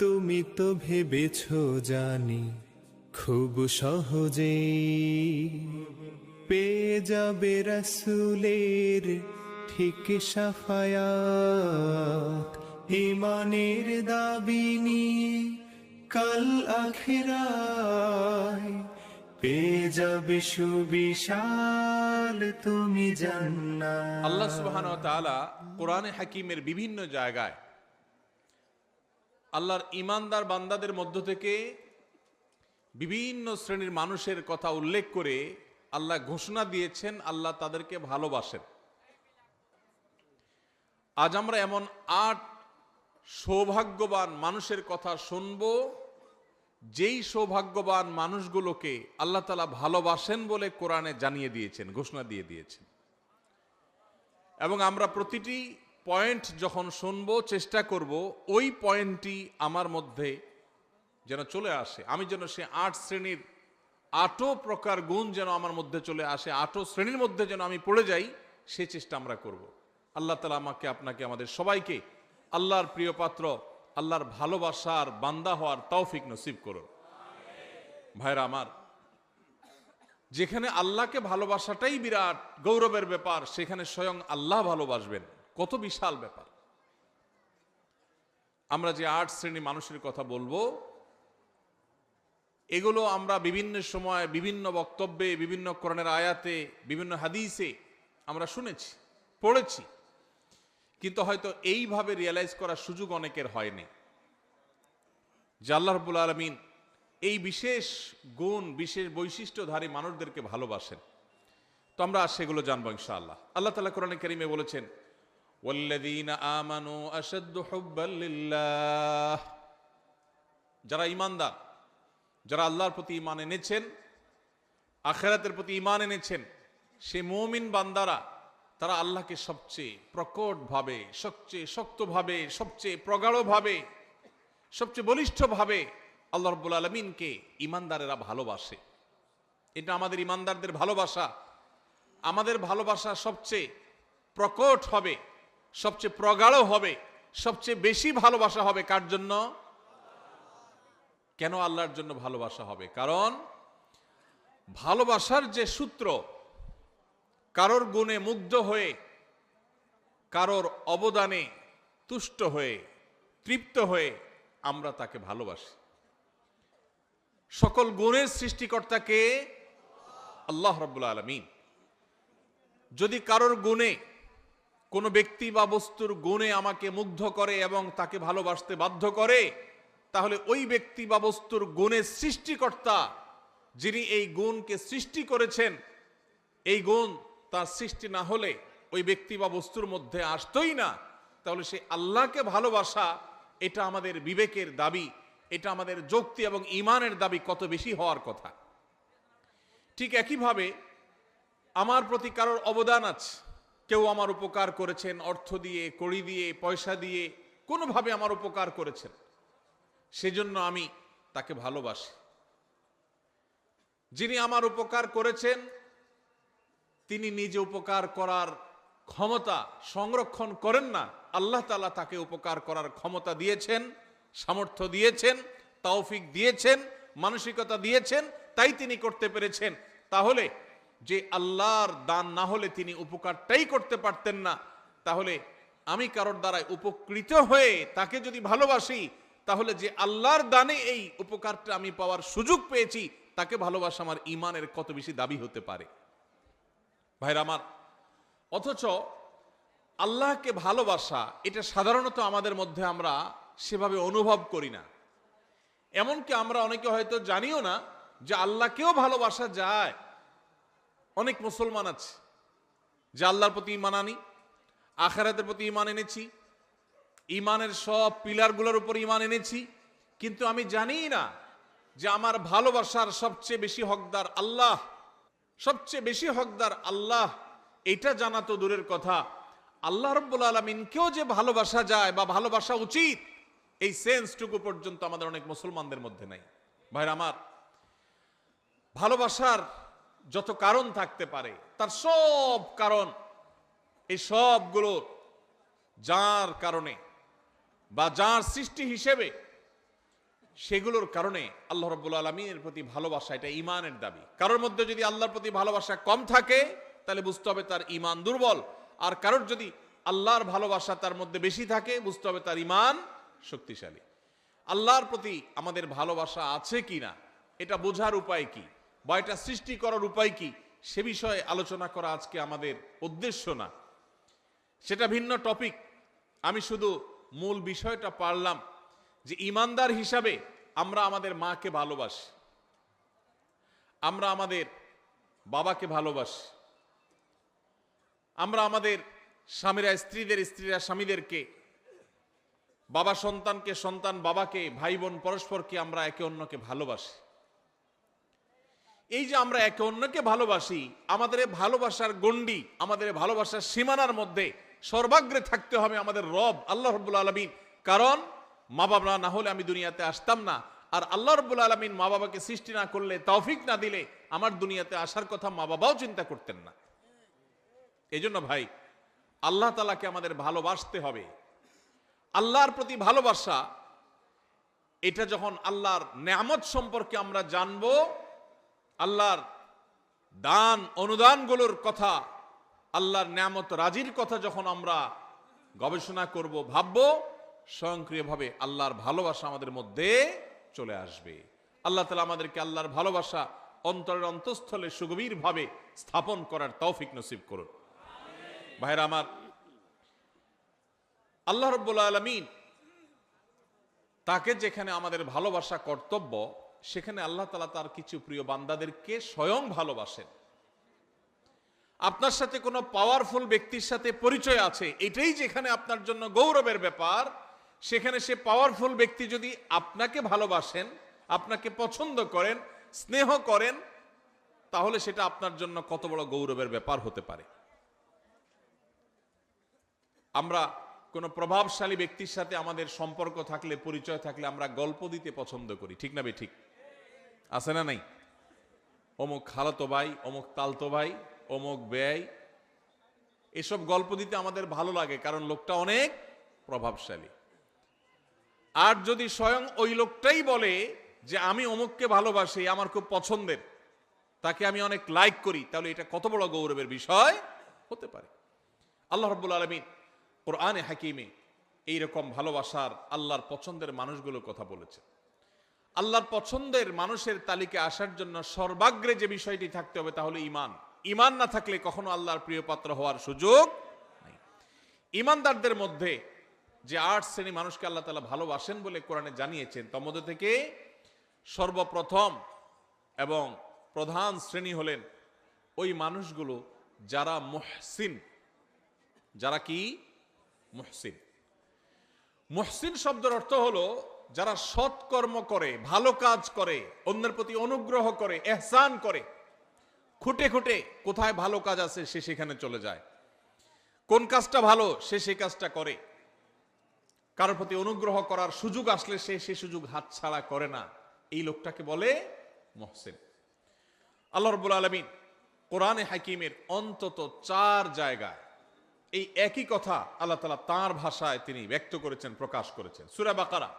তুমি তো ভেবেছো জানি খুব সহজে পেয়ে যাবে রাসূলের ঠিক সাফায়াত। ঈমানের দাবি নিয়ে কাল আখিরায় পেয়ে যাবে সুবিশাল তুমি জান্নাত। আল্লাহ সুবহানাহু ওয়া তাআলা কোরআনে হাকিমের বিভিন্ন জায়গায় আল্লাহর ঈমানদার বান্দাদের মধ্য থেকে বিভিন্ন শ্রেণীর মানুষের কথা উল্লেখ করে আল্লাহ ঘোষণা দিয়েছেন আল্লাহ তাদেরকে ভালোবাসেন। আজ আমরা এমন ৮ সৌভাগ্যবান মানুষের কথা শুনব, যেই সৌভাগ্যবান মানুষগুলোকে আল্লাহ তাআলা ভালোবাসেন বলে কোরআনে জানিয়ে দিয়েছেন, ঘোষণা দিয়ে দিয়েছেন। এবং আমরা প্রতিটি পয়েন্ট যখন শুনব চেষ্টা করব ওই পয়েন্টটি আমার মধ্যে যেন চলে আসে, আমি যেন সে ৮ শ্রেণীর ৮ প্রকার গুণ যেন আমার মধ্যে চলে আসে, ৮ শ্রেণীর মধ্যে যেন আমি পড়ে যাই, সে চেষ্টা আমরা করব। আল্লাহ তাআলা আমাকে, আপনাকে, আমাদের সবাইকে আল্লাহর প্রিয় পাত্র, আল্লাহর ভালোবাসার বান্দা হওয়ার তৌফিক নসিব করুন। ভাইরা আমার, যেখানে আল্লাহকে ভালোবাসাটাই বিরাট গৌরবের ব্যাপার, সেখানে স্বয়ং আল্লাহ ভালোবাসবেন, কত বিশাল ব্যাপার। আমরা যে ৮ শ্রেণী মানুষের কথা বলবো, এগুলো আমরা বিভিন্ন সময় বিভিন্ন বক্তব্যে, বিভিন্ন কোরআনের আয়াতে, বিভিন্ন হাদিসে আমরা শুনেছি, পড়েছি, কিন্তু হয়তো এইভাবে রিয়েলাইজ করার সুযোগ অনেকের হয়নি যে আল্লাহ রাব্বুল আলামিন এই বিশেষ গুণ, বিশেষ বৈশিষ্ট্যধারী মানুষদেরকে ভালোবাসেন। তো আমরা সেগুলো জানবো ইনশাআল্লাহ। আল্লাহ তাআলা কোরআনে কারীমে বলেছেন, ওয়াল্লাযীনা আমানু আশাদ্দু হুব্বাল লিল্লাহ, যারা ঈমানদার, যারা আল্লাহর প্রতি ঈমান এনেছেন, আখিরাতের প্রতি ঈমান এনেছেন, সে মুমিন বান্দারা তারা আল্লাহকে সবচেয়ে প্রকটভাবে, সবচেয়ে শক্তভাবে, সবচেয়ে প্রগাঢ়ভাবে, সবচেয়ে বলিষ্ঠভাবে আল্লাহ রাব্বুল আলামিনকে ঈমানদারেরা ভালোবাসে। এটা আমাদের ঈমানদারদের ভালোবাসা। আমাদের ভালোবাসা সবচেয়ে প্রকট হবে, সবচেয়ে প্রগাঢ় হবে, সবচেয়ে বেশি ভালোবাসা হবে কার জন্য? কেন আল্লাহর জন্য ভালোবাসা হবে? কারণ ভালোবাসার যে সূত্র, কারোর গুণে মুগ্ধ হয়ে, কারোর অবদানে তুষ্ট হয়ে, তৃপ্ত হয়ে আমরা তাকে ভালোবাসি। সকল গুণের সৃষ্টিকর্তাকে আল্লাহ রাব্বুল আলামিন। যদি কারোর গুণে, কোনো ব্যক্তি বা বস্তুর গুণে আমাকে মুগ্ধ করে এবং তাকে ভালোবাসতে বাধ্য করে, তাহলে ওই ব্যক্তি বা বস্তুর গুণের সৃষ্টিকর্তা, যিনি এই গুণকে সৃষ্টি করেছেন, এই গুণ তার সৃষ্টি না হলে ওই ব্যক্তি বা বস্তুর মধ্যে আসতোই না। তাহলে সেই আল্লাহকে ভালোবাসা, এটা আমাদের বিবেকের দাবি, এটা আমাদের যুক্তি এবং ঈমানের দাবি কত বেশি হওয়ার কথা। ঠিক একইভাবে আমার প্রতি কারোর অবদান আছে, কেউ আমার উপকার করেছেন, অর্থ দিয়ে, কড়ি দিয়ে, পয়সা দিয়ে, কোনোভাবে আমার উপকার করেছেন, সেজন্য আমি তাকে ভালোবাসি। যিনি আমার উপকার করেছেন, তিনি নিজে উপকার করার ক্ষমতা সংরক্ষণ করেন না, আল্লাহ তাআলা তাকে উপকার করার ক্ষমতা দিয়েছেন, সামর্থ্য দিয়েছেন, তৌফিক দিয়েছেন, মানসিকতা দিয়েছেন, তাই তিনি করতে পেরেছেন। তাহলে যে আল্লাহর দান না হলে তিনি উপকারটাই করতে পারতেন না, তাহলে আমি কারোর দ্বারাই উপকৃত হয়ে তাকে যদি ভালোবাসি, তাহলে যে আল্লাহর দানে এই উপকারটা আমি পাওয়ার সুযোগ পেয়েছি, তাকে ভালোবাসা আমার ঈমানের কত বেশি দাবি হতে পারে। ভাইরা আমার, অথচ আল্লাহকে ভালোবাসা, এটা সাধারণত আমাদের মধ্যে আমরা সেভাবে অনুভব করি না। এমনকি আমরা অনেকে হয়তো জানিও না যে আল্লাহকেও ভালোবাসা যায়। অনেক মুসলমান আছে যে আল্লাহর প্রতি ঈমান আনি, আখিরাতের প্রতি ঈমান এনেছি, ঈমানের সব পিলারগুলোর উপর ঈমান এনেছি, কিন্তু আমি জানি না যে আমার ভালোবাসার সবচেয়ে বেশি হকদার আল্লাহ, সবচেয়ে বেশি হকদার আল্লাহ। এটা জানা তো দূরের কথা, আল্লাহ রাব্বুল আলামিনকেও যে ভালোবাসা যায় বা ভালোবাসা উচিত, এই সেন্সটুকু পর্যন্ত আমাদের অনেক মুসলমানদের মধ্যে নাই। ভাইরা আমার, ভালোবাসার যত কারণ থাকতে পারে, তার সব কারণ, এই সবগুলো যার কারণে বা যার সৃষ্টি হিসেবে সেগুলোর কারণে আল্লাহ রাব্বুল আলামিনের প্রতি ভালোবাসা, এটা ঈমানের দাবি। কারোর মধ্যে যদি আল্লাহর প্রতি ভালোবাসা কম থাকে তাহলে বুঝতে হবে তার ঈমান দুর্বল, আর কারোর যদি আল্লাহর ভালোবাসা তার মধ্যে বেশি থাকে বুঝতে হবে তার ঈমান শক্তিশালী। আল্লাহর প্রতি আমাদের ভালোবাসা আছে কিনা এটা বোঝার উপায় কি, বা এটা সৃষ্টি করার উপায় কি, সে বিষয়ে আলোচনা করা আজকে আমাদের উদ্দেশ্য না, সেটা ভিন্ন টপিক। আমি শুধু মূল বিষয়টা পারলাম যে ইমানদার হিসাবে আমরা আমাদের মাকে ভালোবাসি, আমরা আমাদের বাবাকে ভালোবাসি, আমরা আমাদের স্বামীরা স্ত্রীরা স্বামীদেরকে, বাবা সন্তানকে, সন্তান বাবাকে, ভাই বোন পরস্পরকে আমরা একে অন্যকে ভালোবাসি। এই যে আমরা একে অন্যকে ভালোবাসি, আমাদের ভালোবাসার গণ্ডি, আমাদের ভালোবাসার সীমানার মধ্যে সর্বাগ্রে থাকতে হবে আমাদের রব আল্লাহ রাব্বুল আলামিন। কারণ মা বাবা না হলে আমি দুনিয়াতে আসতাম না, আর আল্লাহ রাব্বুল আলামিন মা বাবাকে সৃষ্টি না করলে, তৌফিক না দিলে আমার দুনিয়াতে আসার কথা মা বাবাও চিন্তা করতেন না। এই জন্য ভাই, আল্লাহ তাআলাকে আমাদের ভালোবাসতে হবে। আল্লাহর প্রতি ভালোবাসা, এটা যখন আল্লাহর নেয়ামত সম্পর্কে আমরা জানবো, আল্লাহর দান অনুদানগুলোর কথা, আল্লাহর নেয়ামত রাজির কথা যখন আমরা গবেষণা করব, ভাববো, স্বয়ংক্রিয়ভাবে আল্লাহর ভালোবাসা আমাদের মধ্যে চলে আসবে। আল্লাহ তাআলা আমাদেরকে আল্লাহর ভালোবাসা অন্তরের অন্তঃস্থলে সুগভীরভাবে স্থাপন করার তৌফিক নসিব করুন। ভাইরা আমার, আল্লাহ রাব্বুল আলামিন তাকে যেখানে আমাদের ভালোবাসা কর্তব্য, সেখানে আল্লাহ তাআলা তার কিছু প্রিয় বান্দাদেরকে স্বয়ং ভালোবাসেন। আপনার সাথে কোনো পাওয়ারফুল ব্যক্তির সাথে পরিচয় আছে, এটাই যেখানে আপনার জন্য গৌরবের ব্যাপার, সেখানে সে পাওয়ারফুল ব্যক্তি যদি আপনাকে ভালোবাসেন, আপনাকে পছন্দ করেন, স্নেহ করেন, তাহলে সেটা আপনার জন্য কত বড় গৌরবের ব্যাপার হতে পারে। আমরা কোনো প্রভাবশালী ব্যক্তির সাথে আমাদের সম্পর্ক থাকলে, পরিচয় থাকলে, আমরা গল্প দিতে পছন্দ করি, ঠিক না ঠিক আছে না নাই? অমুক খালাতো ভাই, অমুক তালতো ভাই, অমুক ব্যয়, এসব গল্প দিতে আমাদের ভালো লাগে, কারণ লোকটা অনেক প্রভাবশালী। আর যদি স্বয়ং ওই লোকটাই বলে যে আমি অমুককে ভালোবাসি, আমার খুব পছন্দের, তাকে আমি অনেক লাইক করি, তাহলে এটা কত বড় গৌরবের বিষয় হতে পারে। আল্লাহ রাব্বুল আলামিন কোরআনে হাকিমে এইরকম ভালোবাসার, আল্লাহর পছন্দের মানুষগুলোর কথা বলেছে। আল্লাহর পছন্দের মানুষের তালিকায় আসার জন্য সর্বাগ্রে যে বিষয়টি থাকতে হবে তা হলো ঈমান। ঈমান না থাকলে কখনো আল্লাহর প্রিয় পাত্র হওয়ার সুযোগ নেই। ঈমানদারদের মধ্যে যে 8 শ্রেণী মানুষকে আল্লাহ তাআলা ভালোবাসেন বলে কোরআনে জানিয়েছেন, তার মধ্যে থেকে সর্বপ্রথম এবং প্রধান শ্রেণী হলেন ওই মানুষগুলো যারা মুহসিন। যারা কি? মুহসিন। মুহসিন শব্দের অর্থ হলো যারা সৎকর্ম করে, ভালো কাজ করে, অন্যের প্রতি অনুগ্রহ করে, ইহসান করে। খুঁটে খুঁটে কোথায় ভালো কাজ আছে সে সেখানে চলে যায়, কোন কাজটা ভালো সে সেই কাজটা করে, কারোর প্রতি অনুগ্রহ করার সুযোগ আসলে সে সেই সুযোগ হাতছাড়া করে না। এই লোকটাকে বলে মুহসিন। আল্লাহ রাব্বুল আলামিন কোরআনে হাকিমের অন্তত 4 জায়গায় এই একই কথা আল্লাহ তাআলা তাঁর ভাষায় তিনি ব্যক্ত করেছেন, প্রকাশ করেছেন। সূরা বাকারা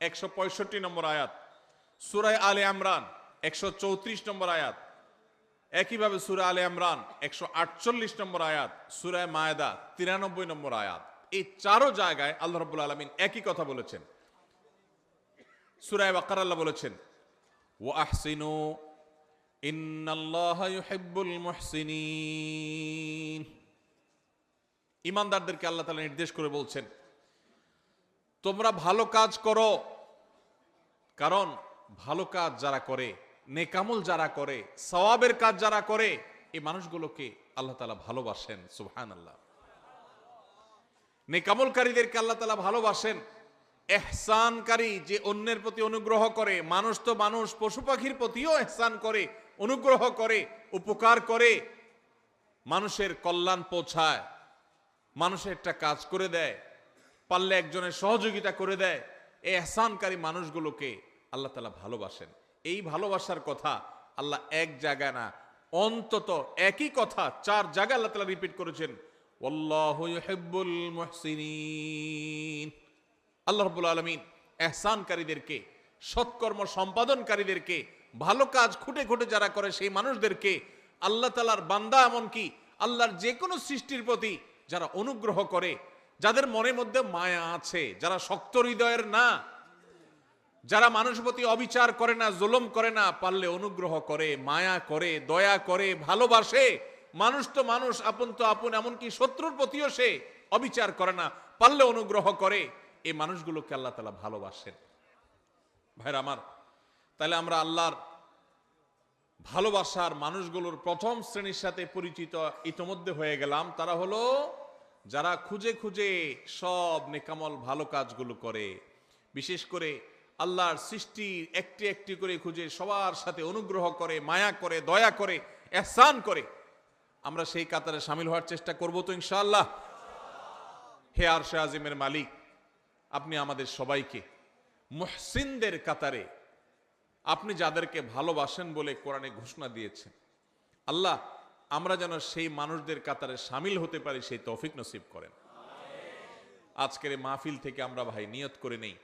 165 নম্বর আয়াত, সূরা আলে ইমরান 134 নম্বর আয়াত, একইভাবে সূরা আলে ইমরান 148 নম্বর আয়াত, সূরা মায়েদা 93 নম্বর আয়াত। এই 4 জায়গায় আল্লাহ রাব্বুল আলামিন একই কথা বলেছেন। সূরা বাকারা আল্লাহ বলেছেন, ওয়া আহসিনু ইন্নাল্লাহা ইউহিব্বুল মুহসিনিন। ঈমানদারদেরকে আল্লাহ তাআলা নির্দেশ করে বলছেন, তোমরা ভালো কাজ করো, কারণ ভালো কাজ যারা করে, নেকামল যারা করে, সওয়াবের কাজ যারা করে, এই মানুষগুলোকে আল্লাহ তাআলা ভালোবাসেন। সুবহানাল্লাহ। নেকামলকারীদেরকে আল্লাহ তাআলা ভালোবাসেন। ইহসানকারী, যে অন্যের প্রতি অনুগ্রহ করে, মানুষ তো মানুষ, পশু পাখির প্রতিও ইহসান করে, অনুগ্রহ করে, উপকার করে, মানুষের কল্যাণ পৌঁছায়, মানুষের একটা কাজ করে দেয়, পারলে একজনের সহযোগিতা করে দেয়, এই ইহসানকারী মানুষগুলোকে আল্লাহ তাআলা ভালোবাসেন। এই ভালোবাসার কথা আল্লাহ এক জায়গায় না, অন্তত একই কথা 4 জায়গায় আল্লাহ তাআলা রিপিট করেছেন, ওয়াল্লাহু ইউহিব্বুল মুহসিনিন। আল্লাহ রাব্বুল আলামিন ইহসানকারীদেরকে সৎকর্ম সম্পাদনকারীদেরকে, ভালো কাজ খুঁটে খুঁটে যারা করে সেই মানুষদেরকে, আল্লাহ তাআলার বান্দা, এমনকি আল্লাহর যে কোনো সৃষ্টির প্রতি যারা অনুগ্রহ করে, যাদের মনের মধ্যে মায়া আছে, যারা শক্ত হৃদয়ের না, যারা মানুষের প্রতি অবিচার করে না, জুলুম করে না, পারলে অনুগ্রহ করে, মায়া করে, দয়া করে, ভালোবাসে। মানুষ তো মানুষ, আপন তো আপন, এমনকি শত্রুর প্রতিও সে অবিচার করে না, পারলে অনুগ্রহ করে। এই মানুষগুলোকে আল্লাহ তাআলা ভালোবাসেন। ভাইরা আমার, তাহলে আমরা আল্লাহর ভালোবাসার মানুষগুলোর প্রথম শ্রেণীর সাথে পরিচিত ইতোমধ্যে হয়ে গেলাম। তারা হলো যারা খুঁজে খুঁজে সব নেকামল ভালো কাজগুলো করে, বিশেষ করে আল্লাহর সৃষ্টি একটি একটি করে খুঁজে সবার সাথে অনুগ্রহ করে, মায়া করে, দয়া করে, ইহসান করে। আমরা সেই কাতারে শামিল হওয়ার চেষ্টা করব তো ইনশাআল্লাহ। হে আরশে আজিমের মালিক, আপনি আমাদের সবাইকে মুহসিনদের কাতারে, আপনি যাদেরকে ভালোবাসেন বলে কোরআনে ঘোষণা দিয়েছেন, আল্লাহ আমরা যেন সেই মানুষদের কাতারে শামিল হতে পারি, সেই তৌফিক নসিব করেন। আজকের এই মাহফিল থেকে আমরা ভাই নিয়ত করে নেই,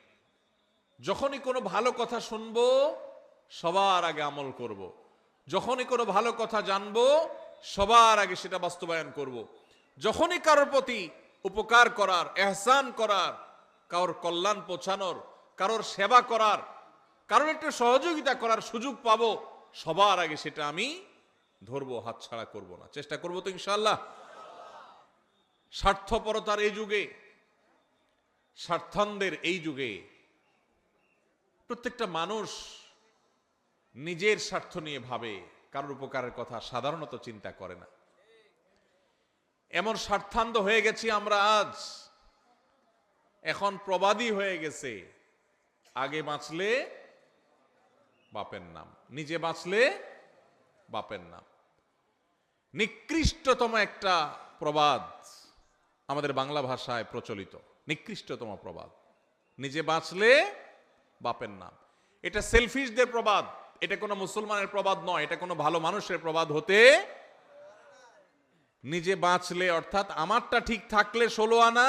যখনই কোনো ভালো কথা শুনবো সবার আগে আমল করব। যখনই কোনো ভালো কথা জানবো সবার আগে সেটা বাস্তবায়ন করব। যখনই কারোর প্রতি উপকার করার, ইহসান করার, কারোর কল্যাণ পৌঁছানোর, কারোর সেবা করার, কারোর একটু সহযোগিতা করার সুযোগ পাবো, সবার আগে সেটা আমি ধরবো, হাতছাড়া করব না, চেষ্টা করবো তো ইনশাআল্লাহ। স্বার্থপরতার এই যুগে, স্বার্থান্ধের এই যুগে প্রত্যেকটা মানুষ নিজের স্বার্থ নিয়ে ভাবে, কারোর উপকারের কথা সাধারণত চিন্তা করে না। এমন স্বার্থান্ধ হয়ে গেছি আমরা আজ, এখন প্রবাদী হয়ে গেছে, আগে বাঁচলে বাপের নাম, নিজে বাঁচলে বাপের নাম। নিকৃষ্টতম একটা প্রবাদ আমাদের বাংলা ভাষায় প্রচলিত, নিকৃষ্টতম প্রবাদ, নিজে বাঁচলে বাপের নাম। এটা সেলফিশদের প্রবাদ, এটা কোনো মুসলমানের প্রবাদ নয়, এটা কোনো ভালো মানুষের প্রবাদ হতে। নিজে বাঁচলে অর্থাৎ আমারটা ঠিক থাকলে 16 আনা,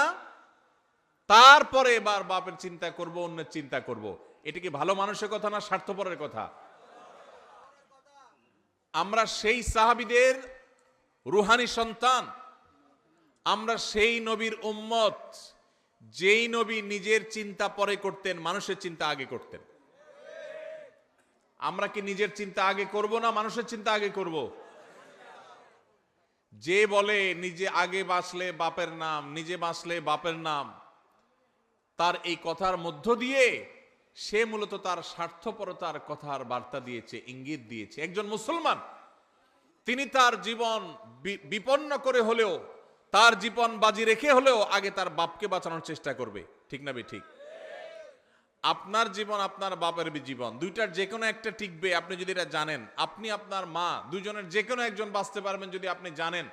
তারপরে এবার বাপের চিন্তা করব, অন্যের চিন্তা করব। এটা কি ভালো মানুষের কথা না স্বার্থপরের কথা? আমরা সেই সাহাবীদের রুহানি সন্তান, আমরা সেই নবীর উম্মত যেই নবী নিজের চিন্তা পরে করতেন, মানুষের চিন্তা আগে করতেন। আমরা কি নিজের চিন্তা আগে করব না মানুষের চিন্তা আগে করব? যে বলে নিজে আগে বাঁচলে বাপের নাম, নিজে বাঁচলে বাপের নাম, তার এই কথার মধ্য দিয়ে সে মূলত তার স্বার্থপরতার কথার বার্তা দিয়েছে, ইঙ্গিত দিয়েছে। একজন মুসলমান তিনি তার জীবন বিপন্ন করে হলেও, তার জীবন বাজি রেখে হলেও আগে তার বাপকে বাঁচানোর চেষ্টা করবে, ঠিক না বে ঠিক? আপনার জীবন আপনার বাপের জীবন, দুইটার যে কোনো একটা টিকবে আপনি যদি এটা জানেন। আপনি আপনার মা, দুইজনের যে কোনো একজন বাঁচতে পারবেন যদি আপনি জানেন।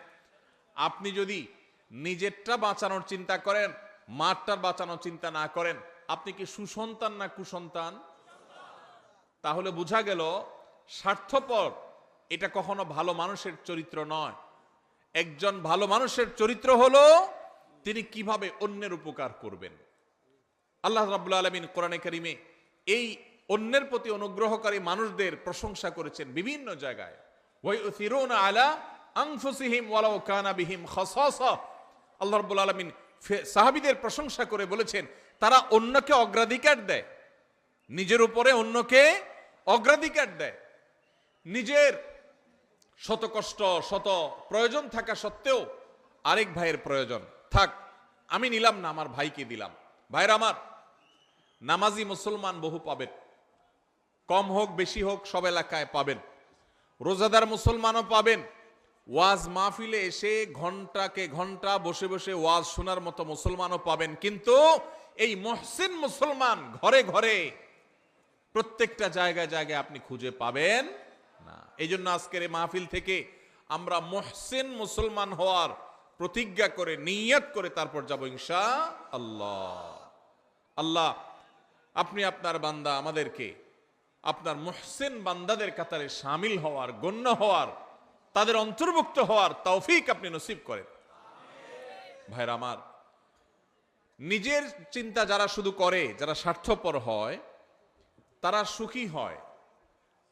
আপনি যদি নিজেরটা বাঁচানোর চিন্তা করেন, মারটার বাঁচানোর চিন্তা না করেন, আপনি কি সুসন্তান না কুসন্তান? তাহলে বোঝা গেল স্বার্থপর এটা কখনো ভালো মানুষের চরিত্র নয়। একজন ভালো মানুষের চরিত্র হলো তিনি কিভাবে অন্যের উপকার করবেন। আল্লাহ রাব্বুল আলামিন কোরআনে কারিমে এই অন্যের প্রতি অনুগ্রহকারী মানুষদের প্রশংসা করেছেন বিভিন্ন জায়গায়। ওয়ায়ুসিরুনা আলা আনফুসিহিম ওয়ালাউ কানা বিহিম খাসাসা। আল্লাহ রাব্বুল আলামিন সাহাবীদের প্রশংসা করে বলেছেন তারা অন্যকে অগ্রাধিকার দেয়, নিজের উপরে অন্যকে অগ্রাধিকার দেয়। নিজের শত কষ্ট, শত প্রয়োজন থাকা সত্ত্বেও আরেক ভাইয়ের প্রয়োজন থাক, আমি নিলাম না, আমার ভাইকে দিলাম। ভাইরা আমার, নামাজি মুসলমান বহু পাবেন, কম হোক বেশি হোক সব এলাকায় পাবেন। রোজাদার মুসলমানও পাবেন। ওয়াজ মাহফিলে এসে ঘন্টাকে ঘন্টা বসে বসে ওয়াজ শোনার মতো মুসলমানও পাবেন। কিন্তু এই মুহসিন মুসলমান ঘরে ঘরে প্রত্যেকটা জায়গায় জায়গায় আপনি খুঁজে পাবেন না। এই জন্য আজকের এই মাহফিল থেকে আমরা মুহসিন মুসলমান হওয়ার প্রতিজ্ঞা করে, নিয়ত করে তারপর যাব ইনশাআল্লাহ। আল্লাহ আপনি আপনার বান্দা আমাদেরকে আপনার মুহসিন বান্দাদের কাতারে শামিল হওয়ার, গণ্য হওয়ার, তাদের অন্তর্ভুক্ত হওয়ার তৌফিক আপনি নসিব করেন। ভাইরা আমার, নিজের চিন্তা যারা শুধু করে, যারা স্বার্থপর হয়, তারা সুখী হয়,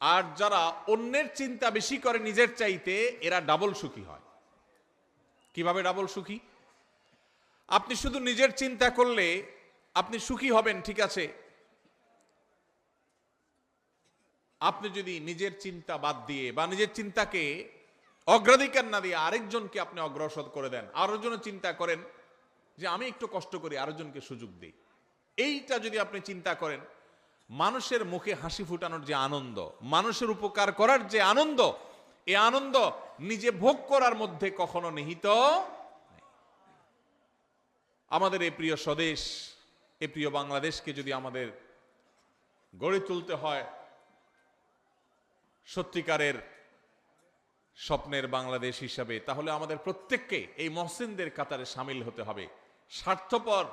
আর যারা অন্যের চিন্তা বেশি করে নিজের চাইতে এরা ডাবল সুখী হয়। কিভাবে ডাবল সুখী? আপনি শুধু নিজের চিন্তা করলে আপনি সুখী হবেন, ঠিক আছে। আপনি যদি নিজের চিন্তা বাদ দিয়ে বা নিজের চিন্তাকে অগ্রাধিকার না দিয়ে আরেকজনকে আপনি অগ্রসর করে দেন, আরেকজনের চিন্তা করেন যে আমি একটু কষ্ট করি, আরেকজনকে সুযোগ দিই, এইটা যদি আপনি চিন্তা করেন, মানুষের মুখে হাসি ফুটানোর যে আনন্দ, মানুষের উপকার করার যে আনন্দ, এই আনন্দ নিজে ভোগ করার মধ্যে কখনো নিহিত নেই। আমাদের এই প্রিয় স্বদেশ, এই প্রিয় বাংলাদেশকে যদি আমাদের গড়ে তুলতে হয় সত্যিকারের স্বপ্নের বাংলাদেশ হিসাবে, তাহলে আমাদের প্রত্যেককে এই মহসিনদের কাতারে সামিল হতে হবে। স্বার্থপর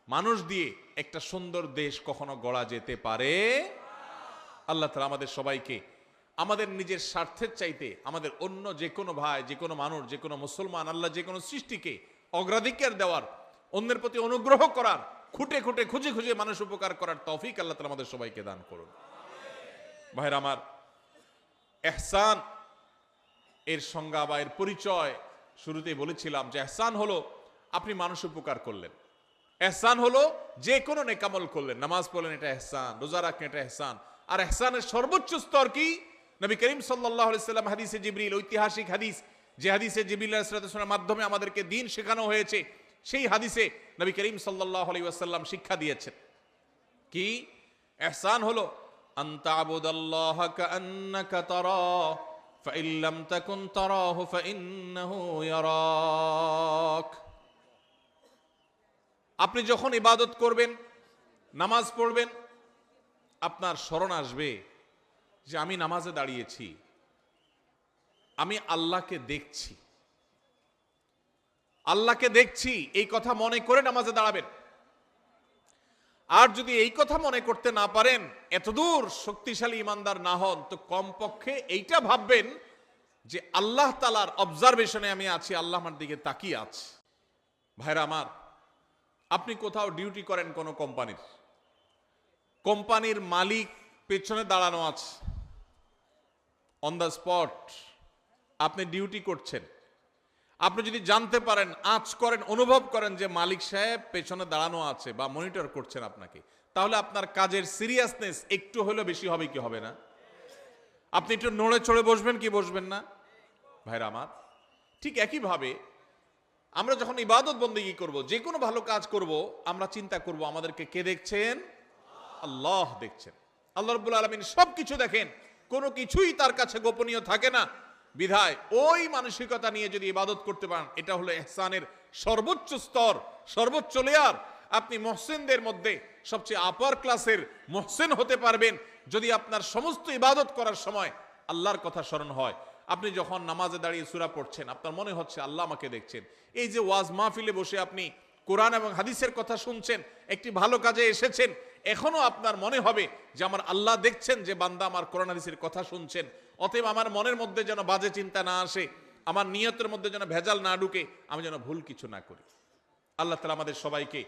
মানুষ দিয়ে একটা সুন্দর দেশ কখনো গড়া যেতে পারে? আল্লাহ তাআলা আমাদের সবাইকে আমাদের নিজের স্বার্থের চাইতে আমাদের অন্য যে কোনো ভাই, যে কোনো মানুষ, যে কোনো মুসলমান, আল্লাহ যে কোনো সৃষ্টিকে অগ্রাধিকার দেওয়ার, অন্যের প্রতি অনুগ্রহ করার, খুঁটে খুঁটে খুঁজে খুঁজে মানুষ উপকার করার তৌফিক আল্লাহ তাআলা আমাদের সবাইকে দান করুন। ভাইরা আমার, ইহসান এর সংজ্ঞা বা এর পরিচয় শুরুতেই বলেছিলাম যে ইহসান হলো আপনি মানুষ উপকার করলেন, ইহসান হলো যে কোনো নেকামল করলেন, নামাজ পড়লেন, এটা ইহসান, রোজা রাখলেন, এটা ইহসান। আর ইহসানের সর্বোচ্চ স্তর কি? নবী করিম সাল্লাল্লাহু আলাইহি সাল্লাম হাদিসে জিবরিল, ঐতিহাসিক হাদিস, যে হাদিসে জিবরিল আলাইহিস সালামের মাধ্যমে আমাদেরকে দ্বীন শেখানো হয়েছে, সেই হাদিসে নবী করিম সাল্লাল্লাহু আলাইহি ওয়াসাল্লাম শিক্ষা দিয়েছেন কি? ইহসান হলো আনতা আবুদাল্লাহা কাআন্নাকা তারা ফাইন লাম তাকুন তারাহু ফাইন্নাহু ইয়ারাক। আপনি যখন ইবাদত করবেন, নামাজ পড়বেন, আপনার স্মরণ আসবে যে আমি নামাজে দাঁড়িয়েছি, আমি আল্লাহকে দেখছি, আল্লাহকে দেখছি, এই কথা মনে করে নামাজে দাঁড়াবেন। আর যদি এই কথা মনে করতে না পারেন, এতদূর শক্তিশালী ইমানদার না হন, তো কমপক্ষে এইটা ভাববেন যে আল্লাহ তাআলার অবজারভেশনে আমি আছি, আল্লাহ আমার দিকে তাকিয়ে আছে। ভাইরা আমার, আপনি কোথাও ডিউটি করেন কোনো কোম্পানির, কোম্পানির মালিক পেছনে দাঁড়ানো আছে, অন দ্য স্পট আপনি ডিউটি করছেন। আপনি যদি জানতে পারেন, আঁচ করেন, অনুভব করেন যে মালিক সাহেব পেছনে দাঁড়ানো আছে বা মনিটর করছেন আপনাকে, তাহলে আপনার কাজের সিরিয়াসনেস একটু হলেও বেশি হবে কি হবে না? আপনি একটু নড়ে চড়ে বসবেন কি বসবেন না? ভাইরা আমার, ঠিক একইভাবে আমরা যখন ইবাদত বন্দেগী করব, যে কোনো ভালো কাজ করব, আমরা চিন্তা করব আমাদেরকে কে দেখছেন? আল্লাহ দেখছেন। আল্লাহ রাব্বুল আলামিন সবকিছু দেখেন, কোনো কিছুই তার কাছে গোপনীয় থাকে না। বিধায় ওই মানসিকতা নিয়ে যদি ইবাদত করতে পারেন, এটা হলো ইহসানের সর্বোচ্চ স্তর, সর্বোচ্চ লেয়ার। আপনি মুহসিনদের মধ্যে সবচেয়ে আপার ক্লাসের মুহসিন হতে পারবেন যদি আপনার সমস্ত ইবাদত করার সময় আল্লাহর কথা স্মরণ হয়। আপনি যখন নামাজে দাঁড়িয়ে সূরা পড়ছেন, আপনার মনে হচ্ছে আল্লাহ আমাকে দেখছেন। এই যে ওয়াজ মাহফিলে বসে আপনি কোরআন এবং হাদিসের কথা শুনছেন, একটি ভালো কাজে এসেছেন, এখনো আপনার মনে হবে যে আমার আল্লাহ দেখছেন যে বান্দা আমার কোরআন হাদিসের কথা শুনছেন। অতএব আমার মনের মধ্যে যেন বাজে চিন্তা না আসে, আমার নিয়তের মধ্যে যেন ভেজাল না ঢুকে, আমি যেন ভুল কিছু না করি। আল্লাহ তাআলা আমাদের সবাইকে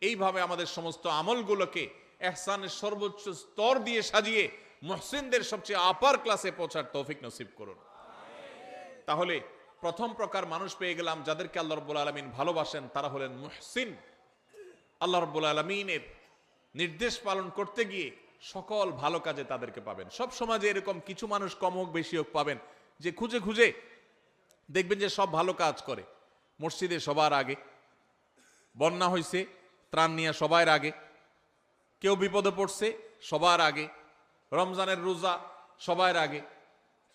এইভাবে আমাদের সমস্ত আমলগুলোকে ইহসানের সর্বোচ্চ স্তর দিয়ে সাজিয়ে মুহসিনদের সবচেয়ে আপার ক্লাসে পৌঁছার তৌফিক নসিব করুন। তাহলে প্রথম প্রকার মানুষ পেয়ে গেলাম যাদেরকে আল্লাহ রাব্বুল আলামিন ভালোবাসেন, তারা হলেন মুহসিন। আল্লাহ রাব্বুল আলামিনের নির্দেশ পালন করতে গিয়ে সকল ভালো কাজে তাদেরকে পাবেন। সব সমাজে এরকম কিছু মানুষ কম হোক বেশি হোক পাবেন, যে খুঁজে খুঁজে দেখবেন যে সব ভালো কাজ করে। মসজিদে সবার আগে, বন্যা হয়েছে ত্রাণ নিয়ে সবার আগে, কেউ বিপদে পড়ছে সবার আগে, রমজানের রোজা সবার আগে,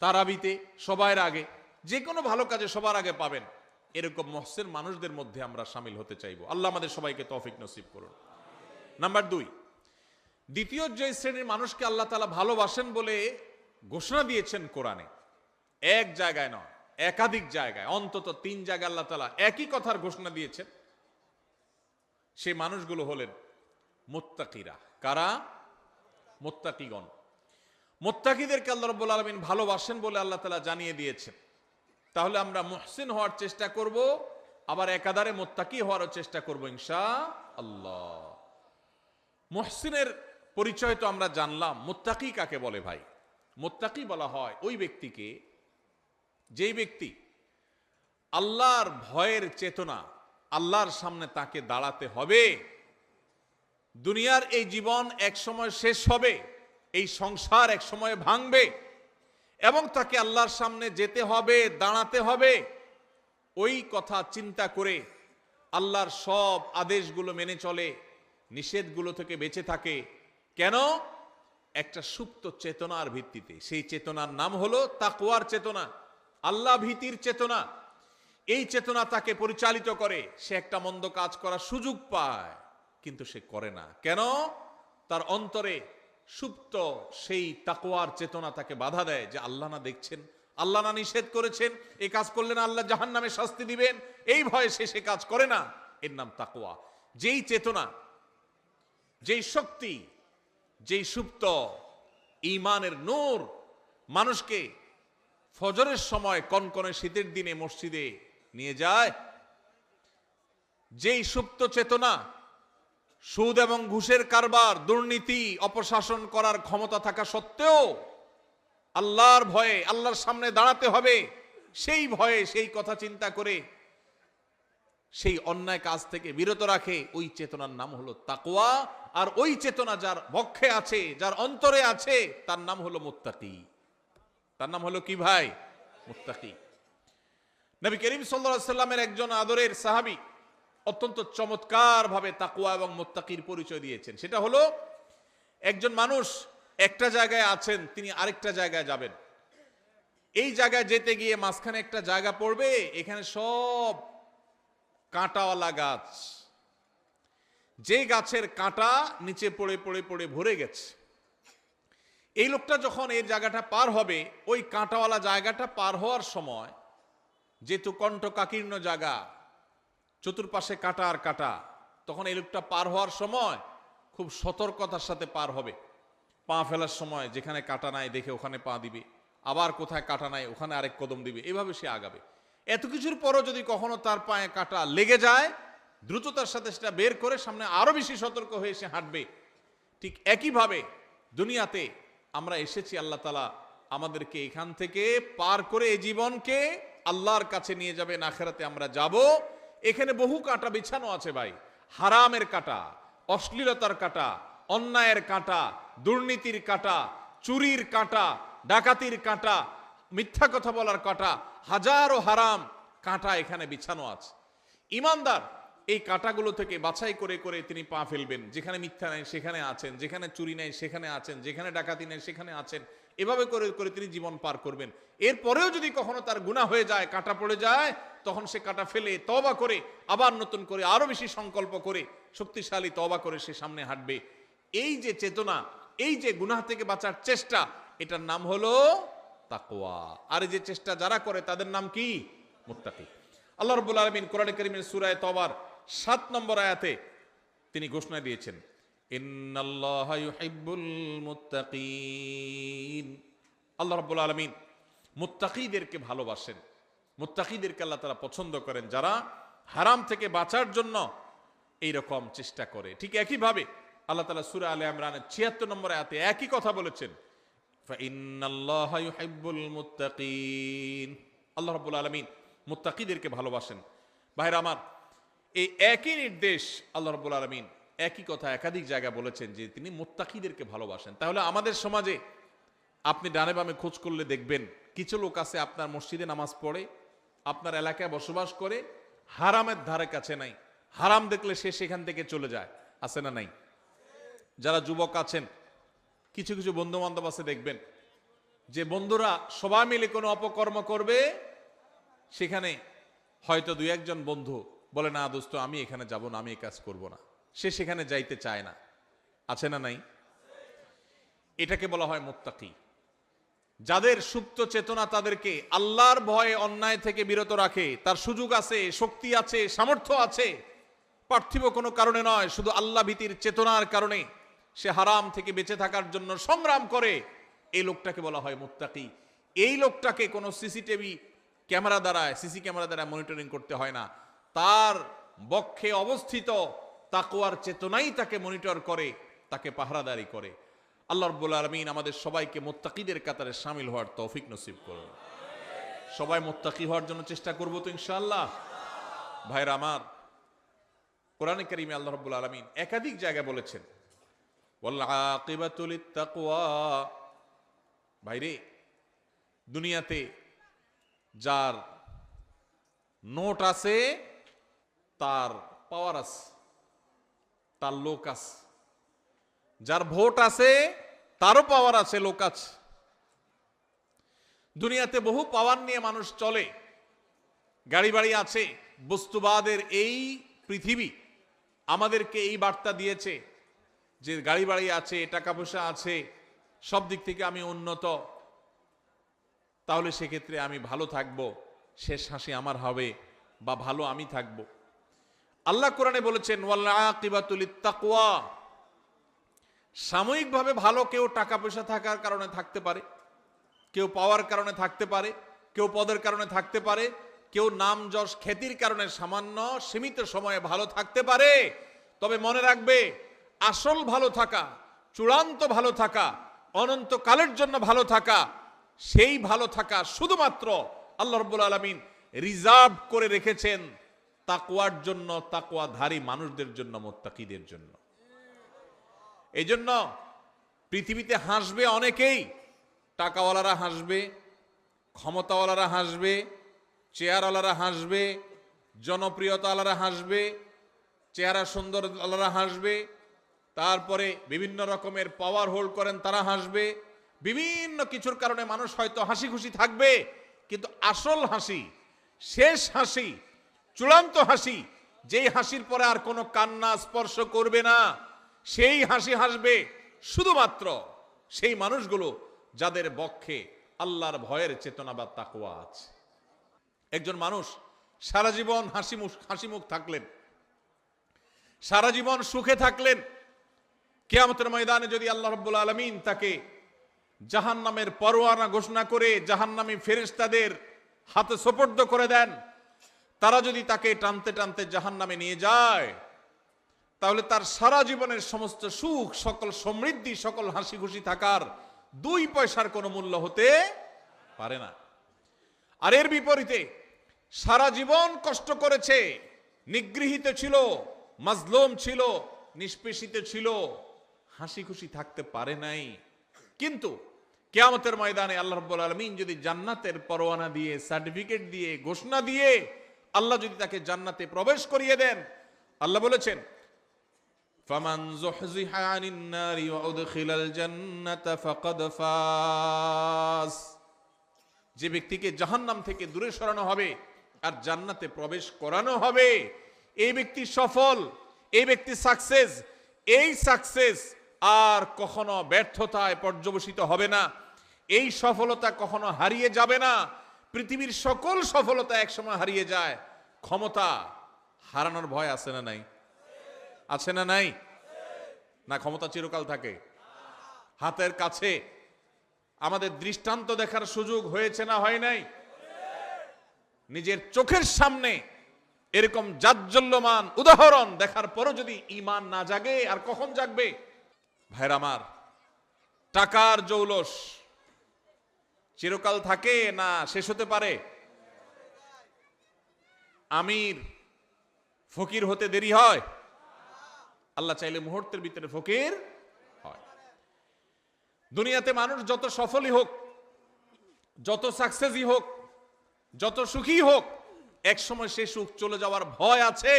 তারাবিতে সবার আগে, যে কোনো ভালো কাজে সবার আগে পাবেন। এরকম মুহসিন মানুষদের মধ্যে আমরা শামিল হতে চাইবো। আল্লাহ আমাদের সবাইকে তৌফিক নসিব করুন। নাম্বার 2, দ্বিতীয় যে শ্রেণীর মানুষকে আল্লাহ তাআলা ভালোবাসেন বলে ঘোষণা দিয়েছেন কোরআনে, এক জায়গায় নয়, একাধিক জায়গায়, অন্তত 3 জায়গায় আল্লাহ তাআলা একই কথার ঘোষণা দিয়েছেন। সেই মানুষগুলো হলেন মুত্তাকিরা। কারা? মুত্তাকিগণ। মুত্তাকিদেরকে আল্লাহ রাব্বুল আলামিন ভালোবাসেন বলে আল্লাহ তাআলা জানিয়ে দিয়েছেন। তাহলে আমরা মুহসিন হওয়ার চেষ্টা করব, আবার একাধারে মুত্তাকি হওয়ারও চেষ্টা করব ইনশাআল্লাহ। মুহসিনের পরিচয় তো আমরা জানলাম, মুত্তাকি কাকে বলে ভাই? মুত্তাকি বলা হয় ওই ব্যক্তিকে, যেই ব্যক্তি আল্লাহর ভয়ের চেতনা, আল্লাহর সামনে তাকে দাঁড়াতে হবে, দুনিয়ার এই জীবন এক সময় শেষ হবে, এই সংসার এক সময় ভাঙবে এবং তাকে আল্লাহর সামনে যেতে হবে, দাঁড়াতে হবে, ওই কথা চিন্তা করে আল্লাহর সব আদেশগুলো মেনে চলে, নিষেধগুলো থেকে বেঁচে থাকে। কেন? একটা সুপ্ত চেতনার ভিত্তিতে। সেই চেতনার নাম হলো তাকওয়ার চেতনা, আল্লাহ ভীতির চেতনা। এই চেতনা তাকে পরিচালিত করে, সে একটা মন্দ কাজ করার সুযোগ পায় কিন্তু সে করে না। কেন? তার অন্তরে সুপ্ত সেই তাকওয়ার চেতনা তাকে বাধা দেয় যে আল্লাহ না দেখছেন, আল্লাহ না নিষেধ করেছেন, এই কাজ করলে না আল্লাহ জাহান্নামে শাস্তি দিবেন, এই ভয়ে সে কাজ করে না। এর নাম তাকওয়া। যেই চেতনা, যেই শক্তি, যেই সুপ্ত ঈমানের নূর মানুষকে ফজরের সময় কনকনে শীতের দিনে মসজিদে নিয়ে যায়, যেই সুপ্ত চেতনা সুদ এবং ঘুষের কারবার, দুর্নীতি, অপশাসন করার ক্ষমতা থাকা সত্ত্বেও আল্লাহর ভয়ে আল্লাহর সামনে দাঁড়াতে হবে, সেই ভয়ে সেই কথা চিন্তা করে সেই অন্যায় কাজ থেকে বিরত রাখে, ওই চেতনার নাম হলো তাকওয়া। আর ওই চেতনা যার বক্ষে আছে, যার অন্তরে আছে, তার নাম হলো মুত্তাকি। তার নাম হলো কি ভাই? মুত্তাকি। নবী করিম সাল্লাল্লাহু আলাইহি সাল্লামের একজন আদরের সাহাবী অত্যন্ত চমৎকার ভাবে তাকওয়া এবং মুত্তাকির পরিচয় দিয়েছেন। সেটা হলো, একজন মানুষ একটা জায়গায় আছেন, তিনি আরেকটা জায়গায় যাবেন। এই জায়গায় যেতে গিয়ে মাঝখানে একটা জায়গা পড়বে, এখানে সব কাঁটাওয়ালা গাছ, যে গাছের কাঁটা নিচে পড়ে পড়ে পড়ে ভরে গেছে। এই লোকটা যখন এই জায়গাটা পার হবে, ওই কাঁটাওয়ালা জায়গাটা পার হওয়ার সময়, যেহেতু কণ্টকাকীর্ণ জায়গা, চতুর্পাশে কাঁটা আর কাঁটা, তখন এই লোকটা পার হওয়ার সময় খুব সতর্কতার সাথে পার হবে। পা ফেলার সময় যেখানে কাঁটা নাই দেখে ওখানে পা দিবে, আবার কোথায় কাঁটা নাই ওখানে আরেক কদম দিবে, এভাবে সে আগাবে। এত কিছুর পরও যদি কখনো তার পায়ে কাঁটা লেগে যায়, দ্রুততার সাথে সেটা বের করে সামনে আরো বেশি সতর্ক হয়ে সে হাঁটবে। ঠিক একইভাবে দুনিয়াতে আমরা এসেছি, আল্লাহ তাআলা আমাদেরকে এখান থেকে পার করে এই জীবনকে আল্লাহর কাছে নিয়ে যাবেন, আখিরাতে আমরা যাব। এখানে বহু কাঁটা বিছানো আছে ভাই, হারামের কাঁটা, অশ্লীলতার কাঁটা, অন্যায়ের কাঁটা, দুর্নীতির কাঁটা, চুরির কাঁটা, ডাকাতির কাঁটা, মিথ্যা কথা বলার কাঁটা, হাজারো হারাম কাঁটা এখানে বিছানো আছে। ঈমানদার এই কাঁটাগুলো থেকে বাছাই করে করে তিনি পা ফেলবেন। যেখানে মিথ্যা নাই সেখানে আছেন, যেখানে চুরি নাই সেখানে আছেন, যেখানে ডাকাতি নাই সেখানে আছেন, এভাবে করে করে তিনি জীবন পার করবেন। এরপরেও যদি কখনো তার গুনাহ হয়ে যায়, কাঁটা পড়ে যায়, তখন সে কাঁটা ফেলে তওবা করে আবার নতুন করে আরো বেশি সংকল্প করে শক্তিশালী তওবা করে সে সামনে হাঁটবে। এই যে চেতনা, এই যে গুনাহ থেকে বাঁচার চেষ্টা, এটার নাম হলো তাকওয়া। আর এই যে চেষ্টা যারা করে তাদের নাম কি? মুত্তাকি। আল্লাহ রাব্বুল আলামিন কোরআনে কারীমের সূরা তওবার 7 নম্বর আয়াতে তিনি ঘোষণা দিয়েছেন, ইন্নাল্লাহা ইউহিব্বুল মুত্তাকিন। আল্লাহ রাব্বুল আলামিন মুত্তাকিদেরকে ভালোবাসেন, মুত্তাকিদেরকে আল্লাহ তাআলা পছন্দ করেন, যারা হারাম থেকে বাঁচার জন্য এই রকম চেষ্টা করে। ঠিক একইভাবে আল্লাহ তাআলা সূরা আলে ইমরানের 76 নম্বর আয়াতে একই কথা বলেছেন, ফাইন্নাল্লাহা ইউহিব্বুল মুত্তাকিন। আল্লাহ রাব্বুল আলামিন মুত্তাকিদেরকে ভালোবাসেন। ভাইরা আমার, এই একই নির্দেশ আল্লাহ রাব্বুল আলামিন একই কথা একাধিক জায়গায় বলেছেন যে তিনি মুত্তাকিদেরকে ভালোবাসেন। তাহলে আমাদের সমাজে আপনি ডানে বামে খোঁজ করলে দেখবেন কিছু লোক আছে আপনার মসজিদে নামাজ পড়ে, আপনার এলাকায় বসবাস করে, হারামের ধারে কাছে নাই, হারাম দেখলে সে সেখান থেকে চলে যায়, আছে না নাই? যারা যুবক আছেন, কিছু কিছু বন্ধু বান্ধব আছে, দেখবেন যে বন্ধুরা সবাই মিলে কোনো অপকর্ম করবে, সেখানে হয়তো দুই একজন বন্ধু বলে, না দোস্ত আমি এখানে যাব না, আমি এই কাজ করব না, সে সেখানে যাইতে চায় না, আছে না নাই? এটাকে বলা হয় মুত্তাকি। যাদের সুপ্ত চেতনা তাদেরকে আল্লাহর ভয়ে অন্যায় থেকে বিরত রাখে, তার সুযোগ আছে, শক্তি আছে, সামর্থ্য আছে, পার্থিব কোনো কারণে নয়, শুধু আল্লাহ ভীতির চেতনার কারণে সে হারাম থেকে বেঁচে থাকার জন্য সংগ্রাম করে, এই লোকটাকে বলা হয় মুত্তাকি। এই লোকটাকে কোনো সিসি ক্যামেরা দ্বারা মনিটরিং করতে হয় না, তার বক্ষে অবস্থিত তাকওয়ার চেতনাই তাকে মনিটর করে, তাকে পাহারাদারি করে। আল্লাহ রাব্বুল আলামিন আমাদের সবাইকে মুত্তাকিদের কাতারে শামিল হওয়ার তৌফিক নসিব করুন। সবাই মুত্তাকি হওয়ার জন্য চেষ্টা করব তো ইনশাআল্লাহ। ভাইরা আমার, কোরআনে কারীমে আল্লাহ রাব্বুল আলামিন একাধিক জায়গায় বলেছেন ওয়াল আকিবাতু লিত্তাকওয়া। ভাইরে, দুনিয়াতে যার নোট আছে তার পাওয়ার আছে, তার লোক আছে। যার ভোট আছে তারও পাওয়ার আছে, লোক আছে। দুনিয়াতে বহু পাওয়ার নিয়ে মানুষ চলে, গাড়ি বাড়ি আছে। বস্তুবাদের এই পৃথিবী আমাদেরকে এই বার্তা দিয়েছে যে গাড়ি বাড়ি আছে, টাকা পয়সা আছে, সব দিক থেকে আমি উন্নত, তাহলে সেক্ষেত্রে আমি ভালো থাকবো, শেষ হাসি আমার হবে বা ভালো আমি থাকবো। আল্লাহ কোরআনে বলেছেন ওয়াল আকিবাতু লিত্তাকওয়া। সাময়িকভাবে ভালো কেউ টাকা পয়সা থাকার কারণে থাকতে পারে, কেউ পাওয়ার কারণে থাকতে পারে, কেউ পদের কারণে থাকতে পারে, কেউ নাম যশ খ্যাতির কারণে সামান্য সীমিত সময়ে ভালো থাকতে পারে। তবে মনে রাখবে, আসল ভালো থাকা, চূড়ান্ত ভালো থাকা, অনন্তকালের জন্য ভালো থাকা, সেই ভালো থাকা শুধুমাত্র আল্লাহ রাব্বুল আলামিন রিজার্ভ করে রেখেছেন তাকওয়ার জন্য, তাকওয়াধারী মানুষদের জন্য, মুত্তাকিদের জন্য। এই জন্য পৃথিবীতে হাসবে অনেকেই, টাকাওয়ালারা হাসবে, ক্ষমতাওয়ালারা হাসবে, চেয়ারওয়ালারা হাসবে, জনপ্রিয়তাওয়ালারা হাসবে, চেহারা সুন্দর আলারা হাসবে, তারপরে বিভিন্ন রকমের পাওয়ার হোল্ড করেন তারা হাসবে। বিভিন্ন কিছুর কারণে মানুষ হয়তো হাসি খুশি থাকবে, কিন্তু আসল হাসি, শেষ হাসি, চূড়ান্ত হাসি, যেই হাসির পরে আর কোনো কান্না স্পর্শ করবে না, সেই হাসি হাসবে শুধুমাত্র সেই মানুষগুলো যাদের বক্ষে আল্লাহর ভয়ের চেতনা বা তাকওয়া আছে। একজন মানুষ সারা জীবন হাসি মুখ থাকলেন, সারা জীবন সুখে থাকলেন, কিয়ামতের ময়দানে যদি আল্লাহ রাব্বুল আলামিন তাকে জাহান্নামের পরোয়ানা ঘোষণা করে জাহান্নামী ফেরেশতাদের হাতে সোপর্দ করে দেন, তারা যদি তাকে টানতে টানতে জাহান্নামে নিয়ে যায়, তাহলে তার সারা জীবনের সমস্ত সুখ, সকল সমৃদ্ধি, সকল হাসি খুশি থাকার 2 পয়সার কোনো মূল্য হতে পারে না। আর এর বিপরীতে সারা জীবন কষ্ট করেছে, নিগৃহীত ছিল, মাজলুম ছিল, নিষ্পেষিত ছিল, হাসি খুশি থাকতে পারে নাই। কিন্তু কিয়ামতের ময়দানে আল্লাহ রাব্বুল আলামিন যদি জান্নাতের পরোয়ানা দিয়ে, সার্টিফিকেট দিয়ে, ঘোষণা দিয়ে আল্লাহ যদি তাকে জান্নাতে প্রবেশ করিয়ে দেন, আল্লাহ বলেছেন ফামান যুহজিহা আনিন নারি ওয়া উদখিলাল জান্নাতা ফাকাদ ফাজ। যে ব্যক্তিকে জাহান্নাম থেকে দূরে সরানো হবে আর জান্নাতে প্রবেশ করানো হবে, এই ব্যক্তি সফল, এই ব্যক্তি সাকসেস। এই সাকসেস আর কখনো ব্যর্থতায় পর্যবসিত হবে না, এই সফলতা কখনো হারিয়ে যাবে না। পৃথিবীর সকল সফলতা একসময় হারিয়ে যায়, ক্ষমতা হারানোর ভয় আছে না নাই? আছে না নাই? না ক্ষমতা চিরকাল থাকে? হাতের কাছে আমাদের দৃষ্টান্ত দেখার সুযোগ হয়েছে না হয় নাই? নিজের চোখের সামনে এরকম জাজ্জল্যমান উদাহরণ দেখার পরও যদি ঈমান না জাগে, আর কখন জাগবে? ভাইরা আমার, টাকার জৌলস চিরকাল থাকে না শেষ হতে পারে? আমির ফকির হতে দেরি হয়? আল্লাহ চাইলে মুহূর্তের ভিতরে ফকির হয়। দুনিয়াতে মানুষ যত সফলই হোক, যত সাকসেসই হোক, যত সুখী হোক, একসময় সে সুখ চলে যাওয়ার ভয় আছে।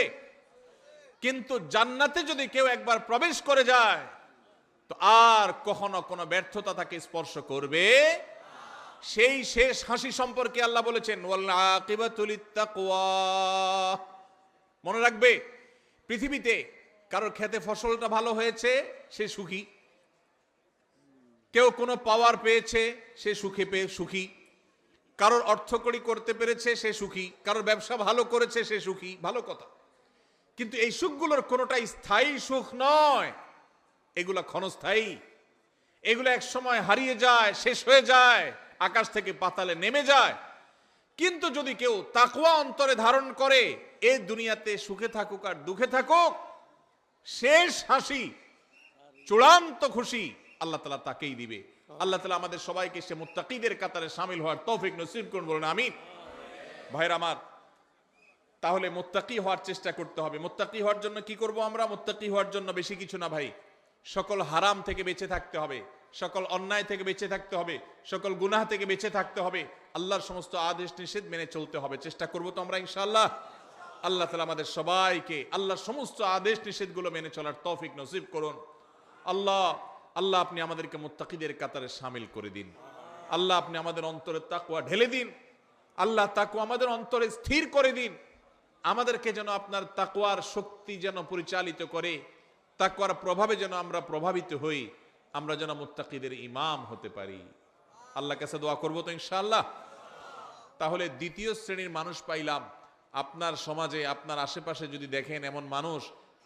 কিন্তু জান্নাতে যদি কেউ একবার প্রবেশ করে যায়, তো আর কখনো কোনো ব্যর্থতা তাকে স্পর্শ করবে। সেই শেষ হাসি সম্পর্কে আল্লাহ বলেছেন ওয়াল আকিবাতু লিত্তাকওয়া। মনে রাখবে, পৃথিবীতে কারোর খেতে ফসলটা ভালো হয়েছে, সে সুখী। কেউ কোনো পাওয়ার পেয়েছে, সে সুখী। কারোর অর্থকড়ি করতে পেরেছে, সে সুখী। কারোর ব্যবসা ভালো করেছে, সে সুখী। ভালো কথা, কিন্তু এই সুখগুলোর কোনোটাই স্থায়ী সুখ নয়, এগুলা ক্ষণস্থায়ী। এগুলো এক সময় হারিয়ে যায়, শেষ হয়ে যায়, আকাশ থেকে পাতালে নেমে যায়। কিন্তু যদি কেউ তাকওয়া অন্তরে ধারণ করে, এই দুনিয়াতে সুখে থাকুক আর দুঃখে থাকুক, শেষ হাসি, চূড়ান্ত খুশি আল্লাহ তাআলা তাকেই দিবে। আল্লাহ তাআলা আমাদের সবাইকে সে মুত্তাকিদের কাতারে শামিল হওয়ার তৌফিক নসিব করুন, বলুন আমিন। ভাইরা আমার, তাহলে মুত্তাকি হওয়ার চেষ্টা করতে হবে। মুত্তাকি হওয়ার জন্য কি করব আমরা? মুত্তাকি হওয়ার জন্য বেশি কিছু না ভাই, সকল হারাম থেকে বেঁচে থাকতে হবে, সকল অন্যায় থেকে বেঁচে থাকতে হবে, সকল গুনাহ থেকে বেঁচে থাকতে হবে, আল্লাহর সমস্ত আদেশ নিষেধ মেনে চলতে হবে। চেষ্টা করব তো আমরা ইনশাআল্লাহ। আল্লাহ তাআলা আমাদের সবাইকে আল্লাহর সমস্ত আদেশ নিষেধগুলো মেনে চলার তৌফিক নসিব করুন। আল্লাহ আল্লাহ আপনি আমাদেরকে মুত্তাকিদের কাতারে শামিল করে দিন। আল্লাহ আপনি আমাদের অন্তরে তাকওয়া ঢেলে দিন। আল্লাহ তাকওয়া আমাদের অন্তরে স্থির করে দিন। আমাদেরকে যেন আপনার তাকওয়ার শক্তি যেন পরিচালিত করে, তাকওয়ার প্রভাবে যেন আমরা প্রভাবিত হই, আমরা যেন মুত্তাকিদের ইমাম হতে পারি। আল্লাহর কাছে দোয়া করব তো ইনশাআল্লাহ। তাহলে দ্বিতীয় শ্রেণীর মানুষ পাইলাম। আপনার সমাজে আপনার আশেপাশে যদি দেখেন এমন মানুষ,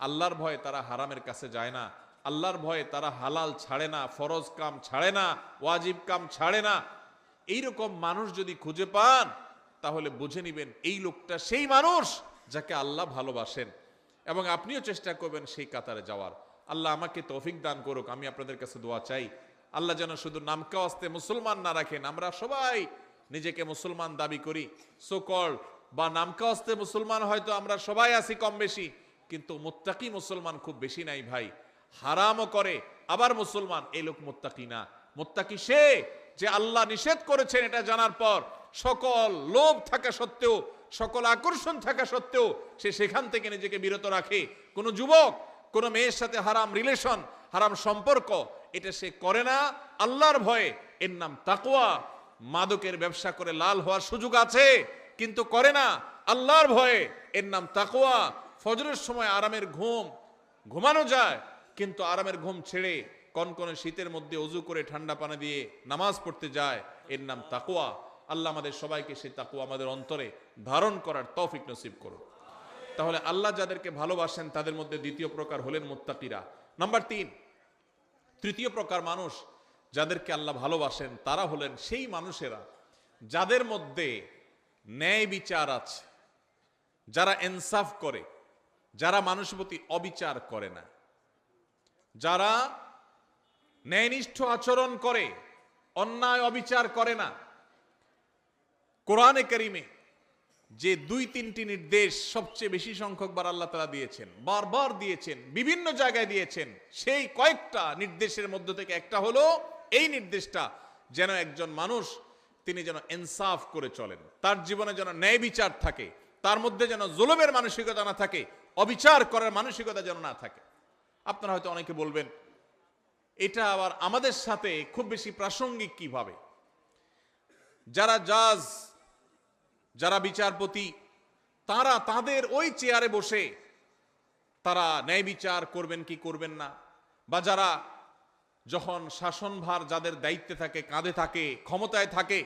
আল্লাহর ভয়ে তারা হারামের কাছে যায় না, আল্লাহর ভয়ে তারা হালাল ছাড়ে না, ফরজ কাম ছাড়ে না, ওয়াজিব কাম ছাড়ে না, এইরকম মানুষ যদি খুঁজে পান তাহলে বুঝে নিবেন এই লোকটা সেই মানুষ যাকে আল্লাহ ভালোবাসেন, এবং আপনিও চেষ্টা করবেন সেই কাতারে যাওয়ার। আল্লাহ আমাকে তৌফিক দান করুক। আমি আপনাদের কাছে দোয়া চাই, আল্লাহ যেন শুধু নামকাওয়াস্তে মুসলমান না রাখেন। আমরা সবাই নিজেকে মুসলমান দাবি করি, সোকল বা নামকাওয়াস্তে মুসলমান হয়তো আমরা সবাই আছি কম বেশি, কিন্তু মুত্তাকি মুসলমান খুব বেশি নাই ভাই। হারামও করে আবার মুসলমান, এই লোক মুত্তাকি না। মুত্তাকি সে যে আল্লাহ নিষেধ করেছেন এটা জানার পর সকল লোভ থাকা সত্ত্বেও, সকল আকর্ষণ থাকা সত্ত্বেও সে সেখান থেকে নিজেকে বিরত রাখে। কোন যুবক কোন মেয়ের সাথে হারাম রিলেশন, হারাম সম্পর্ক এটা সে করে না আল্লাহর ভয়ে, এর নাম তাকওয়া। মাদকের ব্যবসা করে লাল হওয়ার সুযোগ আছে কিন্তু করে না আল্লাহর ভয়ে, এর নাম তাকওয়া। ফজরের সময় আরামের ঘুম ঘুমানো যায়, কিন্তু আরামের ঘুম ছেড়ে কনকনে শীতের মধ্যে ওযু করে ঠান্ডা পানি দিয়ে নামাজ পড়তে যায়, এর নাম তাকওয়া। আল্লাহ আমাদের সবাইকে সেই তাকওয়া আমাদের অন্তরে ধারণ করার তৌফিক নসিব করুন। তাহলে আল্লাহ যাদেরকে ভালোবাসেন তাদের মধ্যে দ্বিতীয় প্রকার হলেন মুত্তাকিরা। নাম্বার 3, তৃতীয় প্রকার মানুষ যাদেরকে আল্লাহ ভালোবাসেন তারা হলেন সেই মানুষেরা যাদের মধ্যে ন্যায় বিচার আছে, যারা ইনসাফ করে, যারা মানুষের প্রতি অবিচার করে না, যারা ন্যায়নিষ্ঠ আচরণ করে, অন্যায় অবিচার করে না। কোরআনে কারিমে যে 2-3টি নির্দেশ সবচেয়ে বেশি সংখ্যকবার আল্লাহ তাআলা দিয়েছেন, বারবার দিয়েছেন, বিভিন্ন জায়গায় দিয়েছেন, সেই কয়েকটা নির্দেশের মধ্য থেকে একটা হলো এই নির্দেশটা যেন একজন মানুষ তিনি যেন ইনসাফ করে চলেন, তার জীবনে যেন ন্যায় বিচার থাকে, তার মধ্যে যেন জুলুমের মানসিকতা না থাকে, অবিচার করার মানসিকতা যেন না থাকে। আপনারা হয়তো অনেকে বলবেন এটা আবার আমাদের সাথে খুব বেশি প্রাসঙ্গিক কিভাবে? যারা জাজ, যারা বিচারপতি, তারা তাদের ওই চেয়ারে বসে তারা ন্যায় বিচার করবেন কি করবেন না, বা যারা যখন শাসনভার যাদের দায়িত্বে থাকে, কাঁধে থাকে, ক্ষমতায় থাকে,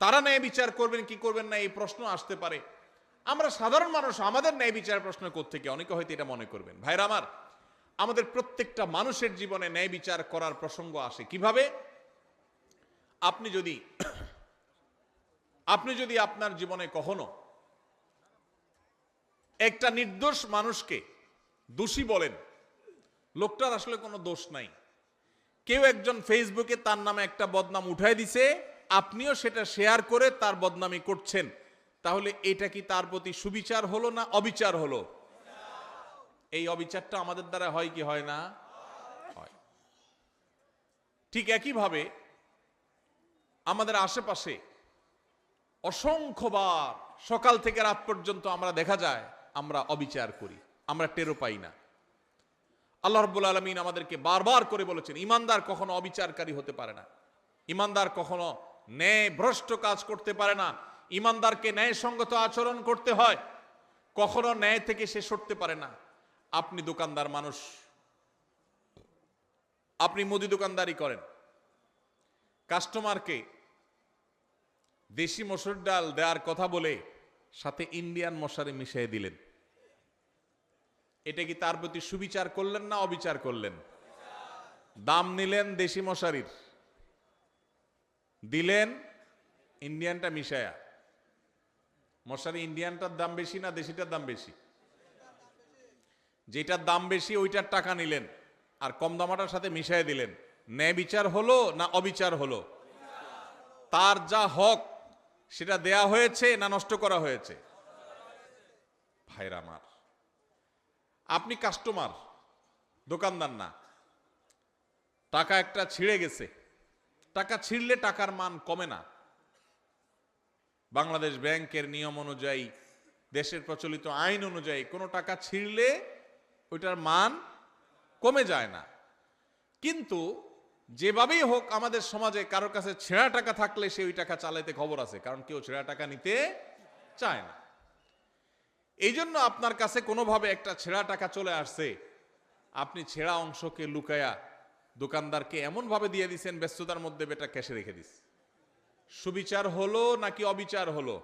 তারা ন্যায় বিচার করবেন কি করবেন না এই প্রশ্ন আসতে পারে। আমরা সাধারণ মানুষ, আমাদের ন্যায় বিচার প্রশ্ন কোত্থেকে? অনেকে হয়তো এটা মনে করবেন। ভাইরা আমার, আমাদের প্রত্যেকটা মানুষের জীবনে ন্যায় বিচার করার প্রসঙ্গ আসে কিভাবে? আপনি যদি আপনার জীবনে কখনো একটা নির্দোষ মানুষকে দোষী বলেন, লোকটার আসলে কোনো দোষ নাই, কেউ একজন ফেসবুকে তার নামে একটা বদনাম উঠায় দিছে, আপনিও সেটা শেয়ার করে তার বদনামি করছেন, তাহলে এটা কি তার প্রতি সুবিচার হলো না অবিচার হলো? এই অবিচারটা আমাদের দ্বারা হয় কি হয় না? হয়। ঠিক একইভাবে আমাদের আশেপাশে অসংখ্যবার সকাল থেকে রাত পর্যন্ত আমরা দেখা যায় আমরা অবিচার করি, আমরা টেরও পাই না। আল্লাহ রাব্বুল আলামিন আমাদেরকে বারবার করে বলেছেন ঈমানদার কখনো অবিচারকারী হতে পারে না, ঈমানদার কখনো ন্যায় ভ্রষ্ট কাজ করতে পারে না, ঈমানদারকে ন্যায়সঙ্গত আচরণ করতে হয়, কখনো ন্যায় থেকে সে সরতে পারে না। আপনি দোকানদার মানুষ, আপনি মুদি দোকানদারি করেন, কাস্টমারকে দেশি মসুর ডাল দেওয়ার কথা বলে সাথে ইন্ডিয়ান মশারি মিশিয়ে দিলেন, এটা কি তার প্রতি সুবিচার করলেন না অবিচার করলেন? দাম নিলেন দেশি মশারির, দিলেন ইন্ডিয়ানটা মিশায়া। মশারি ইন্ডিয়ানটার দাম বেশি না দেশিটার দাম বেশি? যেটার দাম বেশি ওইটার টাকা নিলেন, আর কম দামাটার সাথে মিশিয়ে দিলেন, ন্যায় বিচার হলো না অবিচার হলো? তার যা হক সেটা দেয়া হয়েছে না নষ্ট করা হয়েছে? ভাইরা আমার, আপনি কাস্টমার, দোকানদার না। টাকা একটা ছিঁড়ে গেছে, টাকা ছিঁড়লে টাকার মান কমে না। বাংলাদেশ ব্যাংকের নিয়ম অনুযায়ী, দেশের প্রচলিত আইন অনুযায়ী কোনো টাকা ছিঁড়লে ওইটার মান কমে যায় না। কিন্তু যেভাবেই হোক আমাদের সমাজে কারোর কাছে ছেঁড়া টাকা থাকলে সে ওই টাকা চালাইতে খবর আছে, কারণ কেউ ছেঁড়া টাকা নিতে চায় না। এই জন্য আপনার কাছে কোনোভাবে একটা ছেঁড়া টাকা চলে আসছে, আপনি ছেঁড়া অংশকে লুকায়া দোকানদারকে এমন ভাবে দিয়ে দিচ্ছেন ব্যস্ততার মধ্যে বেটা ক্যাশে রেখে দিস। সুবিচার হলো নাকি অবিচার হলো?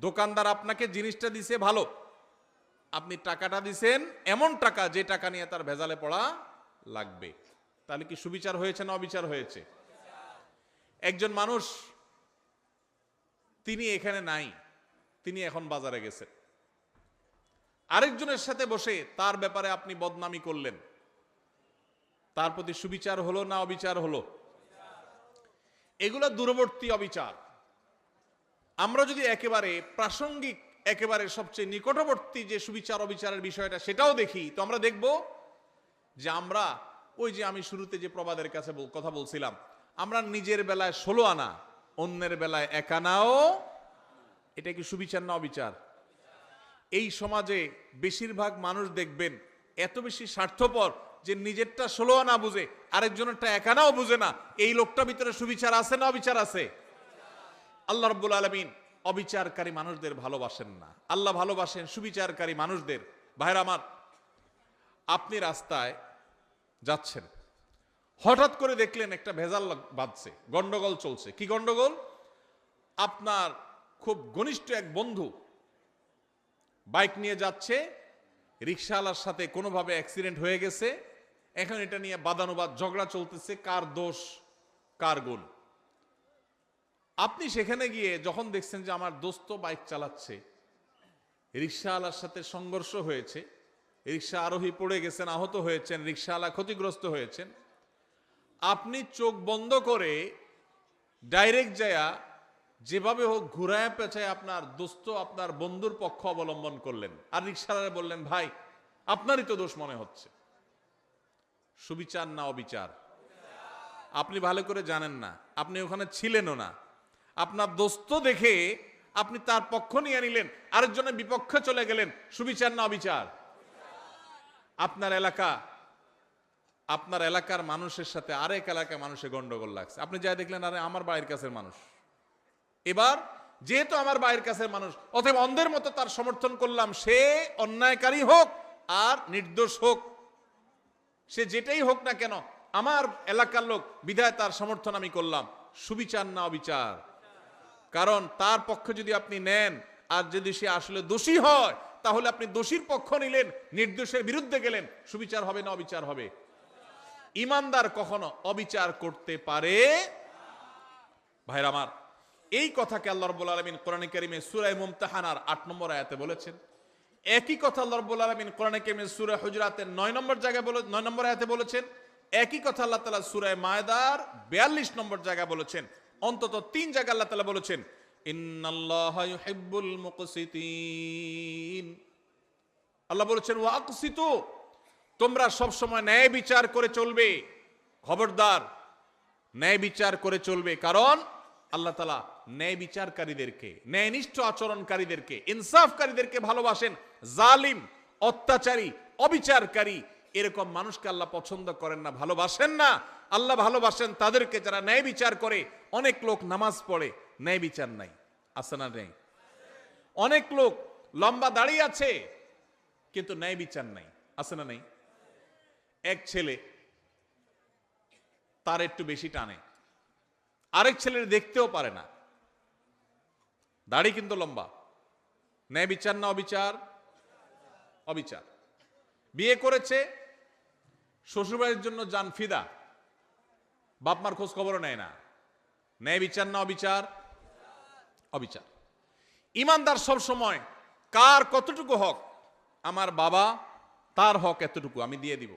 দোকানদার আপনাকে জিনিসটা দিছে ভালো, আপনি টাকাটা দিছেন এমন টাকা যে টাকা নিয়ে তার ভেজালে পড়া লাগবে, তাহলে কি সুবিচার হয়েছে না অবিচার হয়েছে? একজন মানুষ, তিনি এখানে নাই, তিনি এখন বাজারে গেছেন, আরেকজনের সাথে বসে তার ব্যাপারে আপনি বদনামি করলেন, তার প্রতি সুবিচার হলো না অবিচার হলো? এগুলো দূরবর্তী অবিচার। আমরা যদি একেবারে প্রাসঙ্গিক, একেবারে সবচেয়ে নিকটবর্তী যে সুবিচার অবিচারের বিষয়টা সেটাও দেখি, তো আমরা দেখব যে আমরা ওই যে আমি শুরুতে যে প্রবাদের কাছে কথা বলছিলাম, আমরা নিজের বেলায় 16 আনা, অন্যের বেলায় 1 আনাও, এটা কি সুবিচার না অবিচার? এই সমাজে বেশিরভাগ মানুষ দেখবেন এত বেশি স্বার্থপর যে নিজেরটা 16 আনা বুঝে, আরেকজনেরটা 1 আনাও বুঝে না। এই লোকটার ভিতরে সুবিচার আছে না অবিচার আছে? আল্লাহ রাব্বুল আলামিন অবিচারকারী মানুষদের ভালোবাসেন না, আল্লাহ ভালোবাসেন সুবিচারকারী মানুষদের। ভাইরা আমার, আপনি রাস্তায় যাচ্ছেন, হঠাৎ করে দেখলেন একটা ভেজাল বাজছে, গন্ডগোল চলছে। কি গন্ডগোল? আপনার খুব ঘনিষ্ঠ এক বন্ধু বাইক নিয়ে যাচ্ছে, রিকশাওয়ালার সাথে কোনোভাবে অ্যাক্সিডেন্ট হয়ে গেছে, এখন এটা নিয়ে বাদানুবাদ ঝগড়া চলতেছে, কার দোষ কার গুণ। আপনি সেখানে গিয়ে যখন দেখছেন যে আমার দোস্ত বাইক চালাচ্ছে, রিকশাওয়ালার সাথে সংঘর্ষ হয়েছে, রিকশা আরোহী পড়ে গেছেন, আহত হয়েছেন, রিকশাওয়ালা ক্ষতিগ্রস্ত হয়েছেন, আপনি চোখ বন্ধ করে ডাইরেক্ট যায়া যেভাবে হোক ঘুরায় পেঁচায় আপনার দোস্ত, আপনার বন্ধুর পক্ষ অবলম্বন করলেন, আর রিকশাওয়ালা বললেন, ভাই আপনারই তো দোষ মনে হচ্ছে। সুবিচার না অবিচার? আপনি ভালো করে জানেন না, আপনি ওখানে ছিলেনও না, আপনার দোস্ত দেখে আপনি তার পক্ষ নিয়ে নিলেন, আরেকজনের বিপক্ষে চলে গেলেন। সুবিচার না অবিচার? আপনার এলাকার মানুষের সাথে আরেক এলাকার মানুষের গন্ডগোল লাগছে, আপনি যাই দেখলেন আরে আমার বাড়ির কাছের মানুষ, এবার যেহেতু আমার বাড়ির কাছের মানুষ, অতএব অন্ধের মতো তার সমর্থন করলাম, সে অন্যায়কারী হোক আর নির্দোষ হোক, সে যেটাই হোক না কেন আমার এলাকার লোক, বিধায় তার সমর্থন আমি করলাম। সুবিচার না অবিচার? কারণ তার পক্ষে যদি আপনি নেন আর যদি সে আসলে দোষী হয়, তাহলে আপনি দোষীর পক্ষ নিলেন, নির্দোষের বিরুদ্ধে গেলেন। সুবিচার হবে না অবিচার হবে? ইমানদার কখনো অবিচার করতে পারে? ভাইরা আমার, এই কথাকে আল্লাহ রাব্বুল আলামিন কোরআনে কারীমে সূরা মুমতাহানার 8 নম্বর আয়াতে বলেছেন। একই কথা আল্লাহ রাব্বুল আলামিন কোরআনে কারীমে সূরা হুজুরাতের 9 নম্বর জায়গায় 9 নম্বর আয়াতে বলেছেন। একই কথা আল্লাহ তাআলা সূরা মায়দার 42 নম্বর জায়গায় বলেছেন। অন্তত 3 জায়গায় আল্লাহ তাআলা বলেছেন, ইন্নাল্লাহা ইউহিব্বুল মুকসিতিন। আল্লাহ বলেছেন, ওয়া আকসিতু, তোমরা সব সময় ন্যায় বিচার করে চলবে। খবরদার, ন্যায় বিচার করে চলবে, কারণ আল্লাহ তাআলা ন্যায় বিচারকারীদেরকে, ন্যায়নিষ্ঠ আচরণকারীদেরকে, ইনসাফকারীদেরকে ভালোবাসেন। জালিম, অত্যাচারী, অবিচারকারী এরকম মানুষকে আল্লাহ পছন্দ করেন না, ভালোবাসেন না। আল্লাহ ভালোবাসেন তাদেরকে যারা ন্যায় বিচার করে। অনেক লোক নামাজ পড়ে, ন্যায় বিচার নাই, আছে না নেই? অনেক লোক লম্বা দাঁড়িয়ে আছে কিন্তু ন্যায় বিচার নাই, আছে না নেই? এক ছেলে তার একটু বেশি টানে, আরেক ছেলের দেখতেও পারে না, দাড়ি কিন্তু লম্বা। ন্যায় বিচার না অবিচার? অবিচার। বিয়ে করেছে, শ্বশুরবাড়ির জন্য জান ফিদা, বাপমার খোঁজ খবরও নেয় না। ন্যায় বিচার না অবিচার? অবিচার। ইমানদার সব সময় কার কতটুকু হক, আমার বাবা তার হক এতটুকু আমি দিয়ে দিব,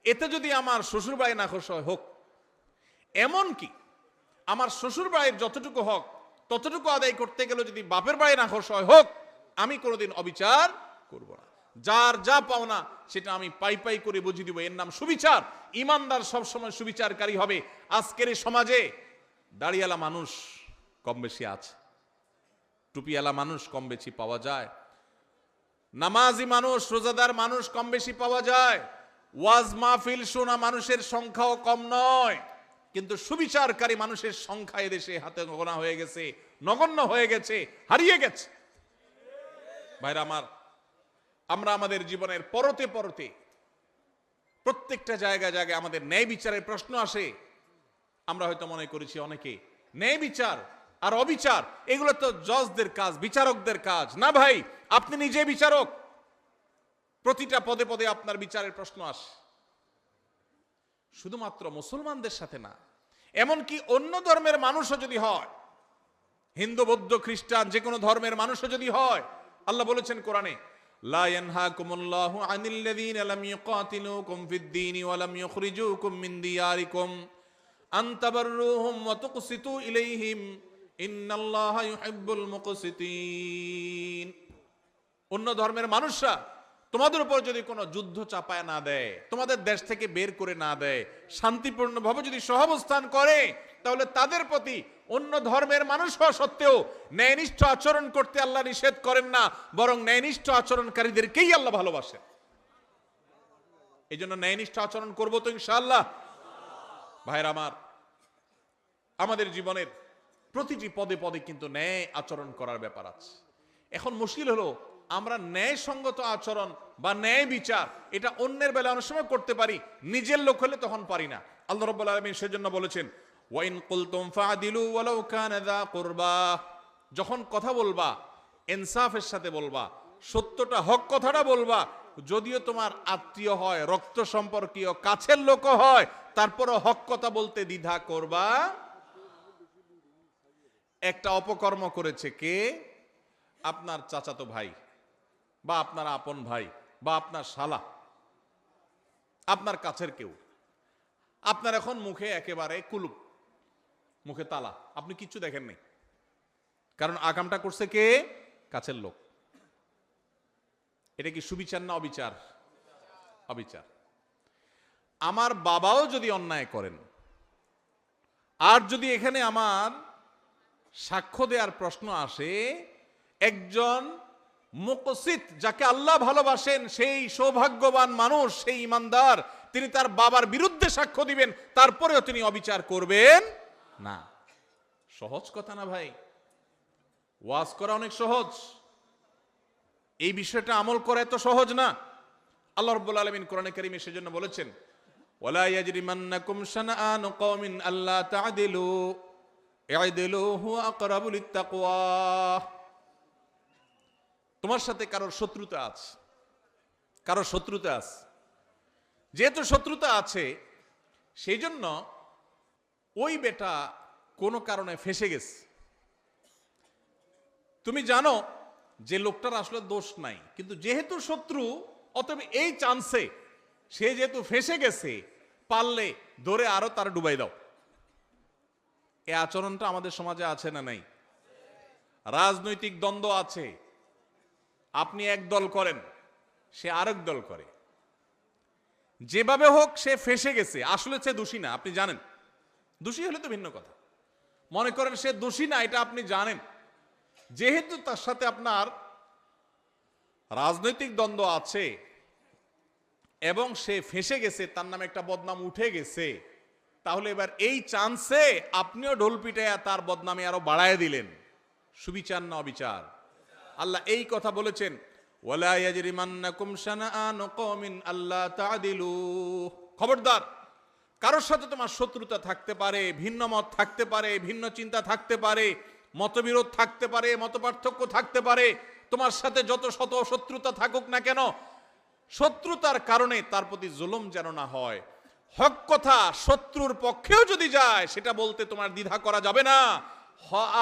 এতে যদি আমার শ্বশুর বাড়ি নাখোশ হয় হোক, এমনকি আমার শ্বশুর বাড়ির যতটুকু হক ততটুকু আদায় করতে গেলে যদি বাপের বাড়ি নাখোশ হয় হোক, আমি কোনোদিন অবিচার করব না। যার যা পাওনা সেটা আমি পাই পাই করে বুঝিয়ে দিব, এর নাম সুবিচার। ইমানদার সবসময় সুবিচারকারী হবে। আজকের এই সমাজে দাড়িওয়ালা মানুষ কম বেশি আছে, টুপিওয়ালা মানুষ কম বেশি পাওয়া যায়, নামাজি মানুষ রোজাদার মানুষ কম বেশি পাওয়া যায়, ওয়াজ মাহফিল শোনা মানুষের সংখ্যাও কম নয়, কিন্তু সুবিচারকারী মানুষের সংখ্যা এদেশে হাতে গোনা হয়ে গেছে, নগণ্য হয়ে গেছে, হারিয়ে গেছে। ভাইরা আমার, আমরা আমাদের জীবনের পরতে পরতে প্রত্যেকটা জায়গায় জায়গায় আমাদের ন্যায় বিচারের প্রশ্ন আসে। আমরা হয়তো মনে করেছি অনেকে ন্যায় বিচার আর অবিচার এগুলো তো জজদের কাজ, বিচারকদের কাজ। না ভাই, আপনি নিজে বিচারক। প্রতিটা পদে পদে আপনার বিচারের প্রশ্ন আসে। শুধুমাত্র মুসলমানদের সাথে না, এমনকি অন্য ধর্মের মানুষও যদি হয়, হিন্দু বৌদ্ধ খ্রিস্টান যে কোনো ধর্মের মানুষও যদি হয়, আল্লাহ বলেছেন কোরআনে, লা ইয়ানহাকুমুল্লাহু আনিল্লাযীনা লাম ইউকাতিলুকুম ফিদ-দীনি ওয়া লাম ইউখরিজুকুম মিন দিয়ারিকুম আন তাবাররুহুম ওয়া তুকসিতু ইলাইহিম ইন্নাল্লাহা ইউহিব্বুল মুকসিতিন। অন্য ধর্মের মানুষরা তোমাদের উপর যদি কোনো যুদ্ধ চাপায় না দেয়, তোমাদের দেশ থেকে বের করে না দেয়, শান্তিপূর্ণভাবে যদি সহাবস্থান করে, তাহলে তাদের প্রতি অন্য ধর্মের মানুষ হওয়া সত্ত্বেও ন্যায়নিষ্ঠ আচরণ করতে আল্লাহ নিষেধ করেন না, বরং ন্যায়নিষ্ঠ আচরণকারীদেরকেই আল্লাহ ভালোবাসেন। এই জন্য ন্যায়নিষ্ঠ আচরণ করবো তো ইনশাআল্লাহ। ভাইরা আমার, আমাদের জীবনের প্রতিটি পদে পদে কিন্তু ন্যায় আচরণ করার ব্যাপার আছে। এখন মুশকিল হলো, আমরা ন্যায়সঙ্গত আচরণ বা ন্যায় বিচার এটা অন্যের বেলা অনেক সময় করতে পারি, নিজের লোক হলে তখন পারি না। আল্লাহ রাব্বুল আলামিন সেজন্য বলেছেন, ওয়াইন কুলতুম ফাদিলু ওয়ালাউ কানা যা কুরবা। যখন কথা বলবা ইনসাফের সাথে বলবা, সত্যটা হক কথাটা বলবা, যদিও তোমার আত্মীয় হয়, রক্ত সম্পর্কীয়, কাছের লোক হয়, তারপরও হক কথা বলতে দ্বিধা করবা। একটা অপকর্ম করেছে কে? আপনার চাচাতো ভাই বা আপনার আপন ভাই বা আপনার শালা, আপনার কাছের কেউ। আপনার এখন মুখে একেবারে কুলুপ, মুখে তালা, আপনি কিচ্ছু দেখেন নাই, কারণ আকামটা করছে কে? কাছের লোক। এটা কি সুবিচার না অবিচার? অবিচার। আমার বাবাও যদি অন্যায় করেন, আর যদি এখানে আমার সাক্ষ্য দেওয়ার প্রশ্ন আসে, একজন মুকসিত যাকে আল্লাহ ভালোবাসেন, সেই সৌভাগ্যবান মানুষ, সেই ইমানদার, তিনি তার বাবার বিরুদ্ধে সাক্ষ্য দিবেন, তারপরেও তিনি অবিচার করবেন না। সহজ কথা না ভাই? ওয়াজ করা অনেক সহজ, এই বিষয়টা আমল করা এত সহজ না। আল্লাহ রাব্বুল আলামিন কোরআনে কারীমে সেজন্য বলেছেন, ওয়ালা ইয়াজরিমান্নাকুম শানাআনু কওমিন আল্লা তা'দিলু ই'দিলু হুয়া আকরাবু লিত-তাকওয়া। তোমার সাথে কারোর শত্রুতা আছে, কারোর শত্রুতা আছে, যেহেতু শত্রুতা আছে সেই জন্য ওই বেটা কোনো কারণে ফেঁসে গেছে। তুমি জানো যে লোকটার আসলে দোষ নাই, কিন্তু যেহেতু শত্রু, অতএব এই চান্সে সে যেহেতু ফেঁসে গেছে, পারলে ধরে আরো তার ডুবাই দাও। এই আচরণটা আমাদের সমাজে আছে না নাই? রাজনৈতিক দ্বন্দ্ব আছে, আপনি এক দল করেন, সে আরেক দল করে, যেভাবে হোক সে ফেঁসে গেছে, আসলে সে দোষী না, আপনি জানেন। দোষী হলে তো ভিন্ন কথা, মনে করেন সে দোষী না, এটা আপনি জানেন, যেহেতু তার সাথে আপনার রাজনৈতিক দ্বন্দ্ব আছে এবং সে ফেঁসে গেছে, তার নামে একটা বদনাম উঠে গেছে, তাহলে এবার এই চান্সে আপনিও ঢোল পিটাইয়া তার বদনামে আরো বাড়ায় দিলেন। সুবিচার না অবিচার? আল্লাহ এই কথা বলেছেন, ওয়ালা ইয়াজরিমান্নাকুম শানাআনু কওমিন আল্লা তা'দিলু। খবরদার, কারোর সাথে তোমার শত্রুতা থাকতে পারে, ভিন্ন মত থাকতে পারে, ভিন্ন চিন্তা থাকতে পারে, মতবিরোধ থাকতে পারে, মতপার্থক্য থাকতে পারে, তোমার সাথে যত শত শত্রুতা থাকুক না কেন, শত্রুতার কারণে তার প্রতি জুলুম যেন না হয়। হক কথা শত্রুর পক্ষেও যদি যায়, সেটা বলতে তোমার দ্বিধা করা যাবে না।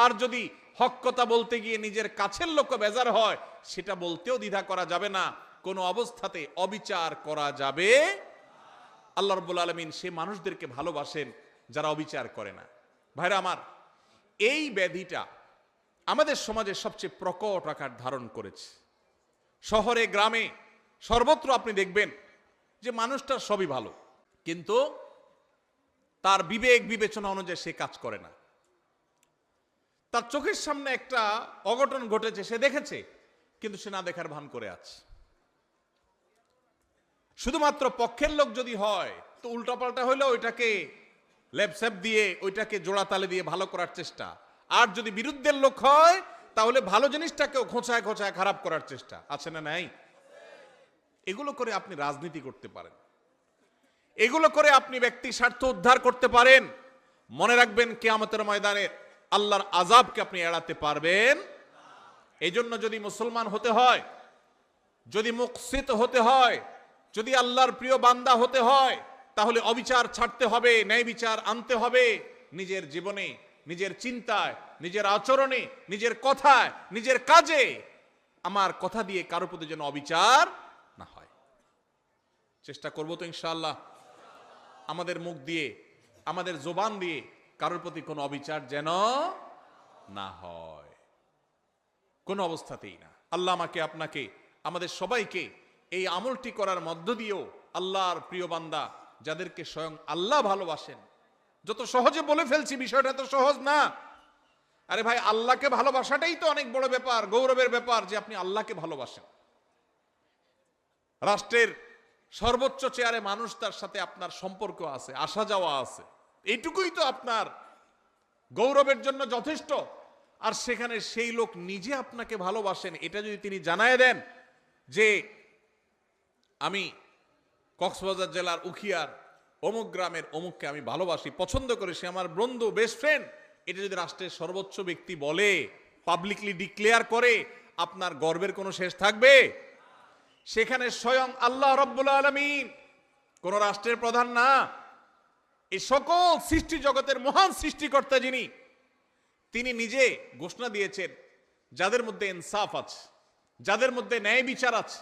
আর যদি হক কথা বলতে গিয়ে নিজের কাছের লোক বেজার হয়, সেটা বলতেও দ্বিধা করা যাবে না। কোনো অবস্থাতে অবিচার করা যাবে আল্লাহ রাব্বুল আলামিন সে মানুষদেরকে ভালোবাসেন যারা অবিচার করে না। ভাইরা আমার, এই ব্যাধিটা আমাদের সমাজে সবচেয়ে প্রকট আকার ধারণ করেছে। শহরে গ্রামে সর্বত্র আপনি দেখবেন যে মানুষটার সবই ভালো, কিন্তু তার বিবেক বিবেচনা অনুযায়ী সে কাজ করে না। তার চোখের সামনে একটা অঘটন ঘটেছে, সে দেখেছে, কিন্তু সে না দেখার ভান করে আছে। শুধুমাত্র পক্ষের লোক যদি হয় তো উল্টাপাল্টা হইলে ওইটাকে লেপসেপ দিয়ে ওইটাকে জোড়া তালে দিয়ে ভালো করার চেষ্টা, আর যদি বিরুদ্ধের লোক হয় তাহলে ভালো জিনিসটাকেও খোঁচায় খোঁচায় খারাপ করার চেষ্টা। আছে না নাই? এগুলো করে আপনি রাজনীতি করতে পারেন, এগুলো করে আপনি ব্যক্তি স্বার্থ উদ্ধার করতে পারেন। মনে রাখবেন, কিয়ামতের ময়দানে আল্লাহর আযাবকে আপনি এড়াতে পারবেন। এই জন্য যদি মুসলমান হতে হয়, যদি মুকসিত হতে হয়, যদি আল্লাহর প্রিয় বান্দা হতে হয়, তাহলে অবিচার ছাড়তে হবে, ন্যায় বিচার আনতে হবে নিজের জীবনে, নিজের চিন্তায়, নিজের আচরণে, নিজের কথায়, নিজের কাজে। আমার কথা দিয়ে কারোর প্রতি যেন অবিচার না হয়। চেষ্টা করবো তো ইনশাআল্লাহ, আমাদের মুখ দিয়ে, আমাদের জবান দিয়ে কারোর প্রতি কোনো অবিচার যেন না হয়, কোনো অবস্থাতেই না। আল্লাহ আমাকে, আপনাকে, আমাদের সবাইকে এই আমলটি করার মধ্য দিয়েও আল্লাহর প্রিয় বান্দা যাদেরকে স্বয়ং আল্লাহ ভালোবাসেন। যত সহজে বলে ফেলছি, বিষয়টা তো সহজ না। আরে ভাই, আল্লাহকে ভালোবাসাটাই তো অনেক বড় ব্যাপার, গৌরবের ব্যাপার যে আপনি আল্লাহকে ভালোবাসেন। রাষ্ট্রের সর্বোচ্চ চেয়ারে মানুষ, তার সাথে আপনার সম্পর্ক আছে, আসা যাওয়া আছে, এইটুকুই তো আপনার গৌরবের জন্য যথেষ্ট। আর সেখানে সেই লোক নিজে আপনাকে ভালোবাসেন, এটা যদি তিনি জানায় দেন যে আমি কক্সবাজার জেলার উখিয়ার অমুক গ্রামের অমুককে আমি ভালোবাসি, পছন্দ করি, সে আমার বন্ধু, বেস্ট ফ্রেন্ড, এটা যদি রাষ্ট্রের সর্বোচ্চ ব্যক্তি বলে, পাবলিকলি ডিক্লেয়ার করে, আপনার গর্বের কোনো শেষ থাকবে? সেখানে স্বয়ং আল্লাহ রাব্বুল আলামিন, কোন রাষ্ট্রের প্রধান না, এই সকল সৃষ্টি জগতের মহান সৃষ্টিকর্তা যিনি, তিনি নিজে ঘোষণা দিয়েছেন যাদের মধ্যে ইনসাফ আছে, যাদের মধ্যে ন্যায় বিচার আছে,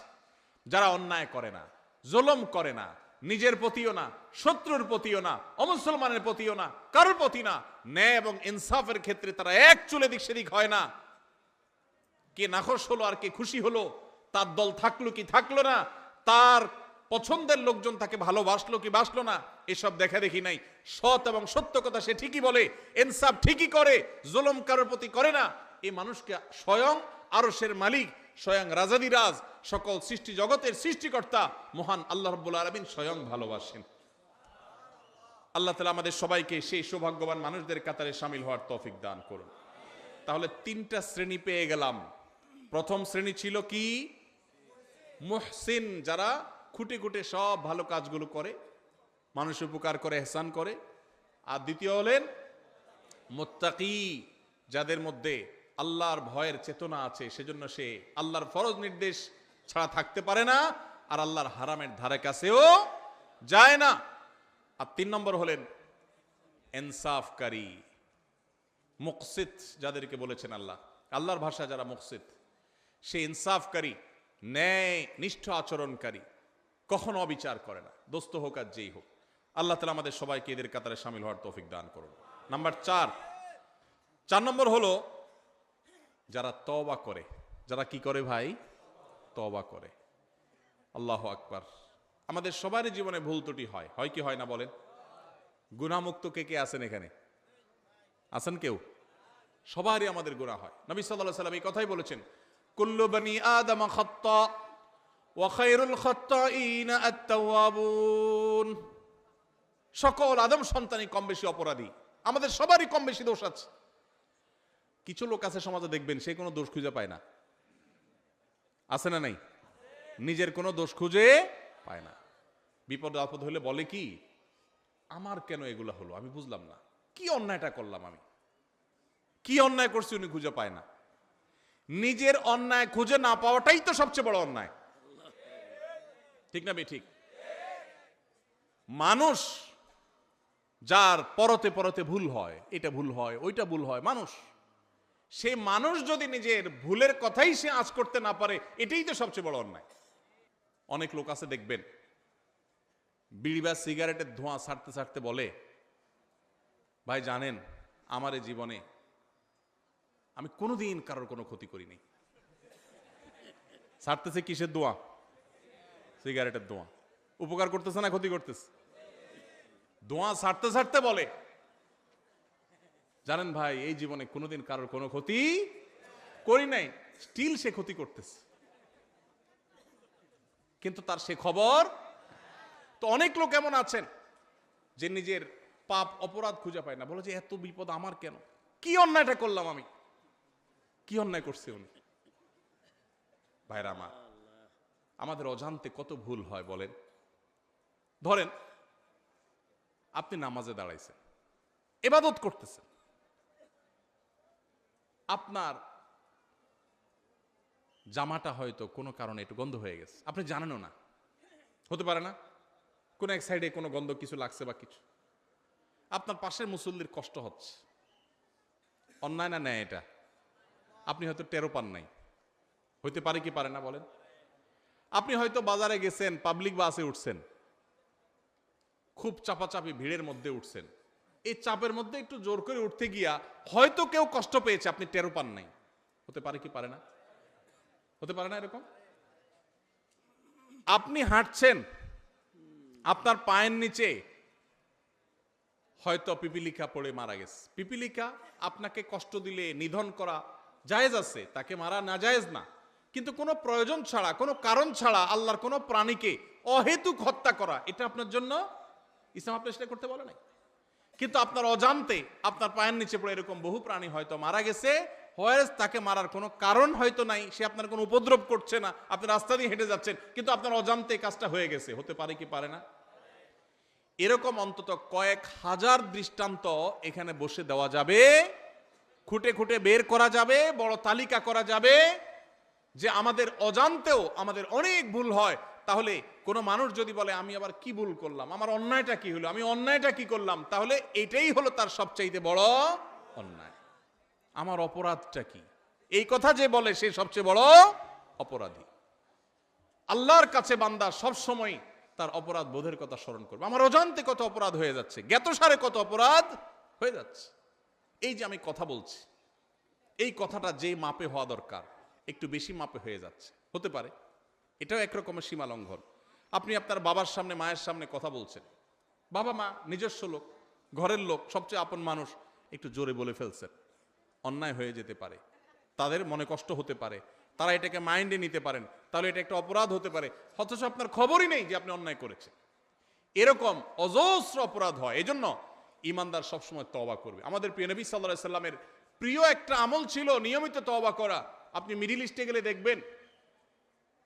যারা অন্যায় করে না, জুলুম করে না, নিজের প্রতিও না, শত্রুর প্রতিও না, অমুসলমানের প্রতিও না, কারোর প্রতি না, ন্যায় এবং ইনসাফের ক্ষেত্রে তারা এক চুলে দিক সেদিক হয় না। কে নাখোশ হলো আর কে খুশি হলো, তার দল থাকলো কি থাকলো না, তার পছন্দের লোকজন তাকে ভালোবাসলো কি বাসলো না, এসব দেখা দেখি নাই। সৎ এবং সত্য কথা সে ঠিকই বলে, ইনসাফ ঠিকই করে, জুলুম কারোর প্রতি করে না। এই মানুষকে স্বয়ং আরশের মালিক, স্বয়ং রাজাদিরাজ, সকল সৃষ্টি জগতের সৃষ্টিকর্তা মহান আল্লাহ রাব্বুল আলামিন স্বয়ং ভালোবাসেন। আল্লাহ তাআলা আমাদের সবাইকে সেই সৌভাগ্যবান মানুষদের কাতারে শামিল হওয়ার তৌফিক দান করুন। তাহলে তিনটা শ্রেণী পেয়ে গেলাম। প্রথম শ্রেণী ছিল কি? মুহসিন, যারা খুঁটে খুঁটে সব ভালো কাজগুলো করে, মানুষ উপকার করে, ইহসান করে। আর দ্বিতীয় হলেন মুত্তাকি, যাদের মধ্যে আল্লাহর ভয়ের চেতনা আছে, সেজন্য সে আল্লাহর ফরজ নির্দেশ ছাড়া থাকতে পারে না, আর আল্লাহর হারামের ধারে কাছেও যায় না। আর 3 নম্বর হলেন ইনসাফকারী, মুকসিত, যাদেরকে বলেছেন আল্লাহ। আল্লাহর ভাষা যারা মুকসিত, সে ইনসাফকারী, ন্যায় নিষ্ঠ আচরণকারী, কখনো অবিচার করে না, দোস্ত হোক আর যেই হোক। আল্লাহ তাআলা আমাদের সবাইকে এদের কাতারে শামিল হওয়ার তৌফিক দান করুন। নাম্বার 4 নম্বর হলো যারা তওবা করে। যারা কি করে ভাই? তওবা করে। আল্লাহু আকবার। আমাদের সবারই জীবনে ভুল ত্রুটি হয়, হয় কি হয় না বলেন? গুনাহমুক্ত কে কে আছেন এখানে? আছেন কেউ? সবারই আমাদের গুনাহ হয়। নবী সাল্লাল্লাহু আলাইহি ওয়াসাল্লাম এই কথাই বলেছেন, কুল্লু বনি আদম খাত্তা ওয়া খায়রুল খাত্তাইনা আত-তাওয়াবুন। সকল আদম সন্তানই কম বেশি অপরাধী, আমাদের সবারই কম বেশি দোষ আছে। কিছু লোক আছে সমাজে, দেখবেন সে কোনো দোষ খুঁজে পায় না। আছে না নাই? নিজের কোনো দোষ খুঁজে পায় না। বিপদ আপদ হলে বলে কি, আমার কেন এগুলা হলো, আমি বুঝলাম না, কি অন্যায়টা করলাম, আমি কি অন্যায় করছি, উনি খুঁজে পায় না। নিজের অন্যায় খুঁজে না পাওয়াটাই তো সবচেয়ে বড় অন্যায়, ঠিক না? ঠিক। মানুষ যার পরতে পরতে ভুল হয়, এটা ভুল হয়, ওইটা ভুল হয়, মানুষ, সেই মানুষ যদি নিজের ভুলের কথাই সে আঁচ করতে না পারে, এটাই তো সবচেয়ে বড় অন্যায়। অনেক লোক আছে দেখবেন বিড়ি বা সিগারেটের ধোঁয়া ছাড়তে ছাড়তে বলে, ভাই জানেন আমার এই জীবনে আমি কোনোদিন কারোর কোনো ক্ষতি করিনি। ছাড়তেছে কিসের ধোঁয়া? সিগারেটের ধোঁয়া। উপকার করতেছে না ক্ষতি করতেছে? ধোঁয়া ছাড়তে ছাড়তে বলে, জানেন ভাই এই জীবনে কোনোদিন কারোর কোনো ক্ষতি করি নাই। স্টিল সে ক্ষতি করতেছে, কিন্তু তার সে খবর। তো অনেক লোক এমন আছেন যে নিজের পাপ অপরাধ খুঁজে পায় না, বলে যে এত বিপদ আমার কেন, কি অন্যায়টা করলাম আমি, কি অন্যায় করছে উনি। ভাইরা আমার, আমাদের অজান্তে কত ভুল হয় বলেন। ধরেন আপনি নামাজে দাঁড়াইছেন, ইবাদত করতেছেন, আপনার জামাটা হয়তো কোনো কারণে একটু গন্ধ হয়ে গেছে, আপনি জানেনও না, হতে পারে না কোন এক সাইডে কোনো গন্ধ কিছু লাগছে বা কিছু, আপনার পাশের মুসল্লির কষ্ট হচ্ছে, অন্যায় না ন্যায় এটা? আপনি হয়তো টেরো পান নাই, হইতে পারে কি পারে না বলেন? আপনি হয়তো বাজারে গেছেন, পাবলিক বাসে উঠছেন, খুব চাপাচাপি ভিড়ের মধ্যে উঠছেন, এই চাপের মধ্যে একটু জোর করে উঠতে গিয়া হয়তো কেউ কষ্ট পেয়েছে, আপনি টেরো পান নাই, হতে পারে কি পারে না? হতে পারে না এরকম? আপনি হাঁটছেন, আপনার পায়ের নিচে হয়তো পিপিলিকা পড়ে মারা গেছে। পিপিলিকা আপনাকে কষ্ট দিলে নিধন করা জায়েজ আছে, তাকে মারা না জায়েজ না, কিন্তু কোনো প্রয়োজন ছাড়া, কোনো কারণ ছাড়া আল্লাহর কোনো প্রাণীকে অহেতুক হত্যা করা, এটা আপনার জন্য ইসলাম আপনি সেটা করতে বলে নাই। কিন্তু আপনার অজান্তে আপনার পায়ের নিচে পড়ে এরকম বহু প্রাণী হয়তো মারা গেছে, হোয়ারেস তাকে মারার কোনো কারণ হয়তো নাই, সে আপনার কোনো উপদ্রব করছে না, আপনি রাস্তা দিয়ে হেঁটে যাচ্ছেন, কিন্তু আপনার অজান্তে কাজটা হয়ে গেছে, হতে পারে কি পারে না? এরকম অন্তত কয়েক হাজার দৃষ্টান্ত এখানে বসে দেওয়া যাবে, খুঁটে খুঁটে বের করা যাবে, বড় তালিকা করা যাবে, যে আমাদের অজান্তেও আমাদের অনেক ভুল হয়। তাহলে কোনো মানুষ যদি বলে আমি আবার কি ভুল করলাম, আমার অন্যায়টা কি হলো, আমি অন্যায়টা কি করলাম, তাহলে এটাই হলো তার সবচাইতে বড় অন্যায়। আমার অপরাধটা কি, এই কথা যে বলে সে সবচেয়ে বড় অপরাধী। আল্লাহর কাছে বান্দা সব সময় তার অপরাধ বোধের কথা স্মরণ করবে। আমার অজান্তে কত অপরাধ হয়ে যাচ্ছে, জ্ঞাতসারে কত অপরাধ হয়ে যাচ্ছে। এই যে আমি কথা বলছি, এই কথাটা যে মাপে হওয়া দরকার একটু বেশি মাপে হয়ে যাচ্ছে, হতে পারে এটাও একরকমের সীমা লঙ্ঘন। আপনি আপনার বাবার সামনে মায়ের সামনে কথা বলছেন, বাবা মা নিজস্ব লোক, ঘরের লোক, সবচেয়ে আপন মানুষ, একটু জোরে বলে ফেলছেন, অন্যায় হয়ে যেতে পারে, তাদের মনে কষ্ট হতে পারে, তারা এটাকে মাইন্ডে নিতে পারেন, তাহলে এটা একটা অপরাধ হতে পারে, অথচ আপনার খবরই নেই যে আপনি অন্যায় করেছেন। এরকম অজস্র অপরাধ হয়। এজন্য ইমানদার সবসময় তওবা করবে। আমাদের প্রিয় নবী সাল্লাল্লাহু আলাইহি সাল্লামের প্রিয় একটা আমল ছিল নিয়মিত তওবা করা। আপনি মিডল ইস্টে গেলে দেখবেন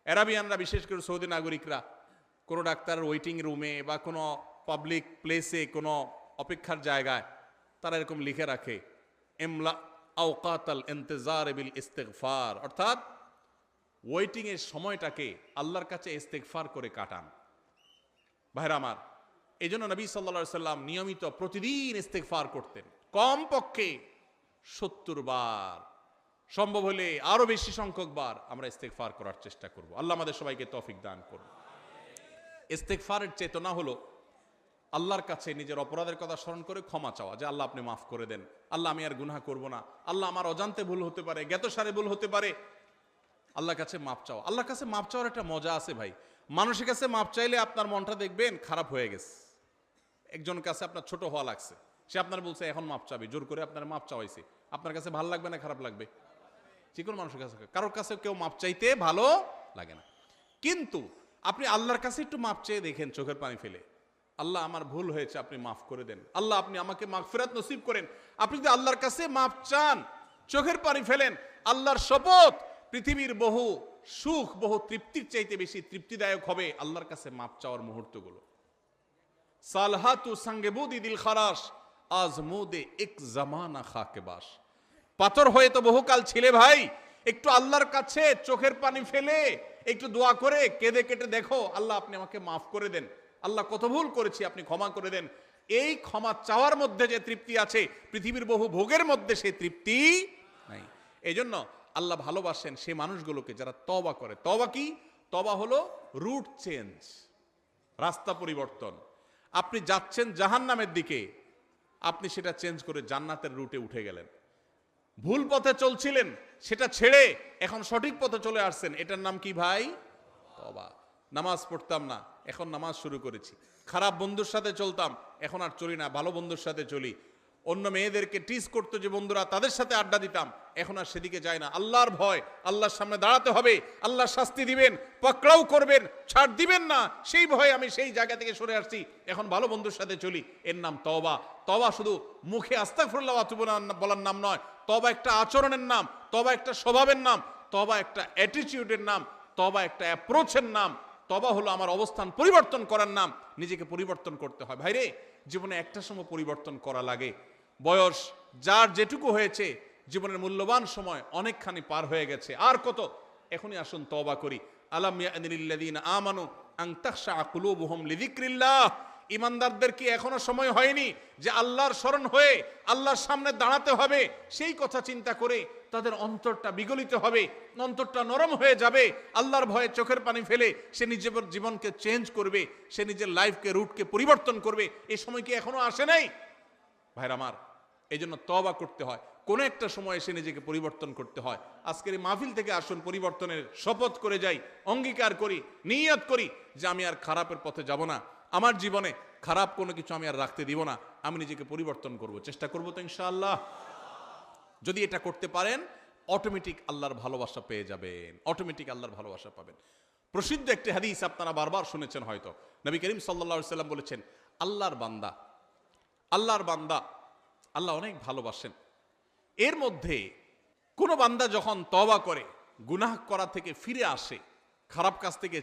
আরাবিয়ানরা, বিশেষ করে সৌদি নাগরিকরা, কোনো ডাক্তারের ওয়েটিং রুমে বা কোনো পাবলিক প্লেসে, কোনো অপেক্ষার জায়গায় তারা এরকম লিখে রাখে ইমলা আওকাতাল ইন্তেজার বিল ইস্তিগফার, অর্থাৎ ওয়েটিং এর সময়টাকে আল্লাহর কাছে ইস্তেগফার করে কাটান। ভাইরা আমার, এই জন্য নবী সাল্লাল্লাহু আলাইহি সাল্লাম নিয়মিত প্রতিদিন ইস্তেগফার করতেন, কমপক্ষে 70 বার, সম্ভব হলে আরো বেশি সংখ্যক বার আমরা ইস্তেগফার করার চেষ্টা করব। আল্লাহ আমাদের সবাইকে তৌফিক দান করুন। ইস্তেগফারের চেতনা হলো আল্লাহর কাছে নিজের অপরাধের কথা স্মরণ করে ক্ষমা চাওয়া, যে আল্লাহ আপনি মাফ করে দেন, আল্লাহ আমি আর গুনাহ করব না, আল্লাহ আমার অজান্তে ভুল হতে পারে, জ্ঞাতসারে ভুল হতে পারে, আল্লাহর কাছে মাপ চাওয়া। আল্লাহর কাছে মাপ চাওয়ার একটা মজা আছে ভাই। মানুষের কাছে মাপ চাইলে আপনার মনটা দেখবেন খারাপ হয়ে গেছে, একজনের কাছে আপনার ছোট হওয়া লাগছে, সে আপনার বলছে এখন মাপ চাবি, জোর করে আপনার মাপ চাওয়াইছে, আপনার কাছে ভালো লাগবে না খারাপ লাগবে? যে কোনো মানুষের কাছে, কারোর কাছে কেউ মাপ চাইতে ভালো লাগে না। কিন্তু আপনি আল্লাহর কাছে একটু মাপ চেয়ে দেখেন, চোখের পানি ফেলে, আল্লাহ আমার ভুল হয়েছে, আপনি মাফ করে দেন, আল্লাহ আপনি আমাকে মাগফিরাত নসিব করেন। আপনি যদি আল্লাহর কাছে মাপ চান, চোখের পানি ফেলেন, আল্লাহর শপথ, পৃথিবীর বহু সুখ, বহু তৃপ্তির চাইতে বেশি তৃপ্তিদায়ক হবে আল্লাহর কাছে মাপ চাওয়ার মুহূর্তগুলো। সালহাতু সাঙ্গেবুদি দিল খারাস আজমুদে এক জামানা খাকেবাস। পাথর হয়ে তো বহুকাল ছিলে ভাই, একটু আল্লাহর কাছে চোখের পানি ফেলে একটু দোয়া করে কেঁদে কেটে দেখো, আল্লাহ আপনি আমাকে মাফ করে দেন, আল্লাহ কত ভুল করেছি আপনি ক্ষমা করে দেন। এই ক্ষমা চাওয়ার মধ্যে যে তৃপ্তি আছে, পৃথিবীর বহু ভোগের মধ্যে সেই তৃপ্তি নাই। এই জন্য আল্লাহ ভালোবাসেন সেই মানুষগুলোকে যারা তওবা করে। তওবা কি? তওবা হলো রুট চেঞ্জ, রাস্তা পরিবর্তন। আপনি যাচ্ছেন জাহান্নামের দিকে, আপনি সেটা চেঞ্জ করে জান্নাতের রুটে উঠে গেলেন। ভুল পথে চলছিলেন, সেটা ছেড়ে এখন সঠিক পথে চলে আসছেন, এটার নাম কি ভাই? তওবা। নামাজ পড়তাম না, এখন নামাজ শুরু করেছি। খারাপ বন্ধুর সাথে চলতাম, এখন আর চলি না, ভালো বন্ধুর সাথে চলি। অন্য মেয়েদেরকে টিজ করতো যে বন্ধুরা, তাদের সাথে আড্ডা দিতাম, এখন আর সেদিকে যায় না। আল্লাহর ভয়, আল্লাহর সামনে দাঁড়াতে হবে, আল্লাহ শাস্তি দিবেন, পাকড়াও করবেন, ছাড় দিবেন না, সেই ভয়ে আমি সেই জায়গা থেকে সরে আসছি, এখন ভালো বন্ধুর সাথে চলি। এর নাম তওবা। তওবা শুধু মুখে আস্তাগফিরুল্লাহ ওয়া আতুবু ইলাইহি বলার নাম নয়, তওবা একটা আচরণের নাম, তওবা একটা স্বভাবের নাম, তওবা একটা অ্যাটিটিউডের নাম, তওবা একটা অ্যাপ্রোচের নাম। তওবা হলো আমার অবস্থান পরিবর্তন করার নাম, নিজেকে পরিবর্তন করতে হয়। ভাইরে, জীবনে একটা সময় পরিবর্তন করা লাগে। বয়স যার যেটুকু হয়েছে, জীবনের মূল্যবান সময় অনেকখানি পার হয়ে গেছে, আর কত? এখনই আসুন তওবা করি। আলাম ইয়ানিল্লাযীনা আমানু আন তাখশা কুলুবুহুম লিযিকরিল্লাহ। ইমানদারদের কি এখনো সময় হয়নি যে আল্লাহর স্মরণ হয়ে আল্লাহর সামনে দাঁড়াতে হবে? সেই কথা চিন্তা করে তাদের অন্তরটা বিগলিত হবে, অন্তরটা নরম হয়ে যাবে, আল্লাহর ভয়ে চোখের পানি ফেলে সে নিজের জীবনকে চেঞ্জ করবে, সে নিজের লাইফকে, রুটকে পরিবর্তন করবে। এই সময় কি এখনো আসে নাই? ভাইরা আমার, এই জন্য তওবা করতে হয়, কোন একটা সময় এসে নিজেকে পরিবর্তন করতে হয়। আজকের এই মাহফিল থেকে আসুন পরিবর্তনের শপথ করে যাই, অঙ্গীকার করি, নিয়ত করি যে আমি আর খারাপের পথে যাব না, আমার জীবনে খারাপ কোনো কিছু আমি আর রাখতে দিব না, আমি নিজেকে পরিবর্তন করব, চেষ্টা করব তো ইনশাআল্লাহ। যদি এটা করতে পারেন, অটোমেটিক আল্লাহর ভালোবাসা পেয়ে যাবেন, অটোমেটিক আল্লাহর ভালোবাসা পাবেন। প্রসিদ্ধ একটি হাদিস আপনারা বারবার শুনেছেন হয়তো, নবী করিম সাল্লাল্লাহু আলাইহি সাল্লাম বলেছেন, আল্লাহর বান্দা, আল্লাহর বান্দা আল্লাহ অনেক ভালোবাসেন। এর মধ্যে কোন বান্দা যখন তওবা করে, গুনাহ করা থেকে ফিরে আসে, খারাপ কাজ থেকে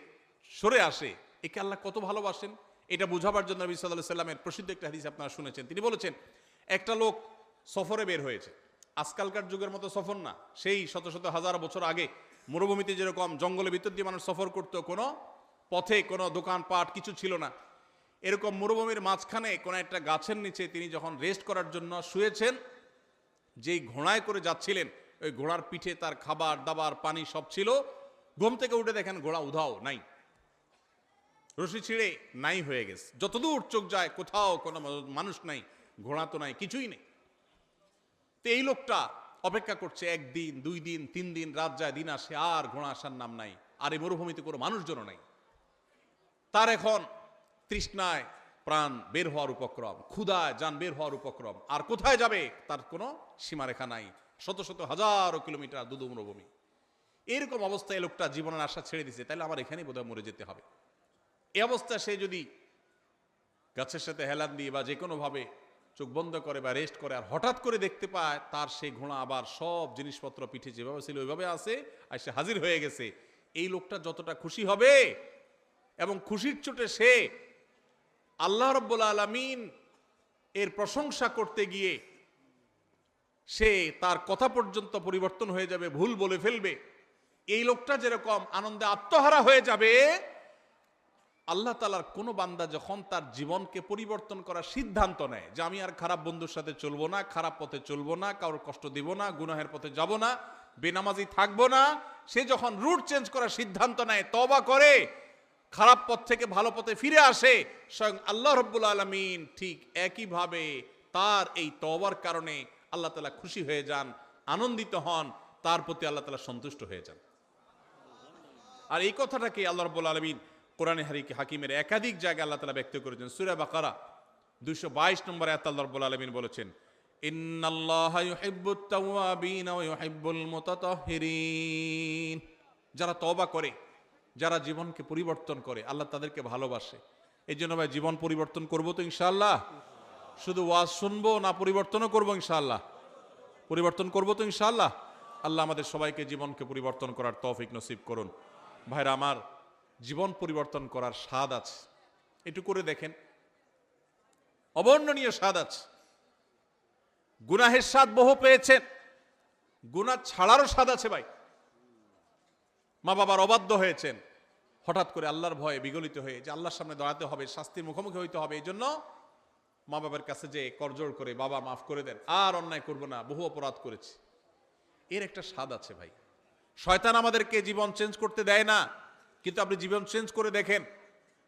সরে আসে, একে আল্লাহ কত ভালোবাসেন এটা বোঝাবার জন্য নবী সাল্লাল্লাহু আলাইহি সাল্লামের প্রসিদ্ধ একটা হাদিস আপনারা শুনেছেন। তিনি বলেছেন, একটা লোক সফরে বের হয়েছে, আজকালকার যুগের মতো সফর না, সেই শত শত হাজার বছর আগে মরুভূমিতে যেরকম জঙ্গলের ভিতর দিয়ে মানুষ সফর করতো, কোনো পথে কোনো দোকানপাট কিছু ছিল না, এরকম মরুভূমির মাঝখানে কোনো একটা গাছের নিচে তিনি যখন রেস্ট করার জন্য শুয়েছেন, যেই ঘোড়ায় করে যাচ্ছিলেন, ওই ঘোড়ার পিঠে তার খাবার দাবার পানি সব ছিল। ঘুম থেকে উঠে দেখেন ঘোড়া উধাও, নাই, রশি ছিঁড়ে নাই হয়ে গেছে। যতদূর চোখ যায় কোথাও কোনো মানুষ নাই, ঘোড়া তো নাই, কিছুই নেই। তো এই লোকটা অপেক্ষা করছে, একদিন, 2 দিন, 3 দিন, রাত যায়, দিন আসে, আর ঘোড়া আসার নাম নাই, আর এই মরুভূমিতে কোনো মানুষজনও নাই। তার এখন তৃষ্ণায় প্রাণ বের হওয়ার উপক্রম, ক্ষুধায় যান বের হওয়ার উপক্রম, আর কোথায় যাবে তার কোনো সীমারেখা নাই, শত শত হাজারো কিলোমিটার দুদু মরুভূমি। এরকম অবস্থায় লোকটা জীবনের আশা ছেড়ে দিছে, তাহলে আমার এখানেই বোধহয় মরে যেতে হবে। এই অবস্থায় সে যদি গাছের সাথে হেলান দিয়ে বা যে কোনোভাবে চোখ বন্ধ করে বা রেস্ট করে, আর হঠাৎ করে দেখতে পায় তার সেই ঘোড়া আবার সব জিনিসপত্র পিঠে যেভাবে ছিল ওইভাবে আছে, আর সে হাজির হয়ে গেছে, এই লোকটা যতটা খুশি হবে, এবং খুশির চোটে সে আল্লাহ রাব্বুল আলামিন এর প্রশংসা করতে গিয়ে সে তার কথা পর্যন্ত পরিবর্তন হয়ে যাবে, ভুল বলে ফেলবে। এই লোকটা যেরকম আনন্দে আত্মহারা হয়ে যাবে, আল্লাহ তাআলার কোন বান্দা যখন তার জীবনকে পরিবর্তন করার সিদ্ধান্ত নেয় যে আমি আর খারাপ বন্ধুর সাথে চলবো না, খারাপ পথে চলবো না, কারোর কষ্ট দিব না, গুনাহের পথে যাব না, বেনামাজি থাকবো না, সে যখন রুট চেঞ্জ করার সিদ্ধান্ত নেয়, তওবা করে, খারাপ পথ থেকে ভালো পথে ফিরে আসে, স্বয়ং আল্লাহ রাব্বুল আলামিন ঠিক একইভাবে তার এই তওবার কারণে আল্লাহ তাআলা খুশি হয়ে যান, আনন্দিত হন, তার প্রতি আল্লাহ তাআলা সন্তুষ্ট হয়ে যান। আর এই কথাটাকে আল্লাহ রাব্বুল আলামিন কোরআনে হাকিমের একাধিক জায়গায় আল্লাহ তাআলা ব্যক্ত করেছেন। সূরা বাকারা 222 নম্বর আয়াতে আল্লাহ রাব্বুল আলামিন বলেছেন, ইন্নাল্লাহা ইউহিব্বুত তাওয়াবিনা ওয়া ইউহিব্বুল মুতাতাহহিরিন। যারা তওবা করে, যারা জীবনকে পরিবর্তন করে, আল্লাহ তাদেরকে ভালোবাসে। এই জন্য ভাই জীবন পরিবর্তন করবো তো ইনশাআল্লাহ, শুধু ওয়াজ শুনবো না, পরিবর্তনও করবো ইনশাআল্লাহ, পরিবর্তন করবো তো ইনশাআল্লাহ। আল্লাহ আমাদের সবাইকে জীবনকে পরিবর্তন করার তৌফিক নসিব করুন। ভাইরা আমার, জীবন পরিবর্তন করার স্বাদ আছে, একটু করে দেখেন, অবর্ণনীয় স্বাদ আছে। গুনাহের স্বাদ বহু পেয়েছেন, গুনাহ ছাড়ারও স্বাদ আছে ভাই। মা বাবার অবাধ্য হয়েছেন, হঠাৎ করে আল্লাহর ভয়ে বিগলিত হয়ে যে আল্লাহর সামনে দাঁড়াতে হবে, শাস্তির মুখোমুখি হইতে হবে, এই জন্য মা বাবার কাছে যে করজোড় করে, বাবা মাফ করে দেন, আর অন্যায় করবো না, বহু অপরাধ করেছি, এর একটা স্বাদ আছে ভাই। শয়তান আমাদেরকে জীবন চেঞ্জ করতে দেয় না, কিন্তু আপনি জীবন চেঞ্জ করে দেখেন,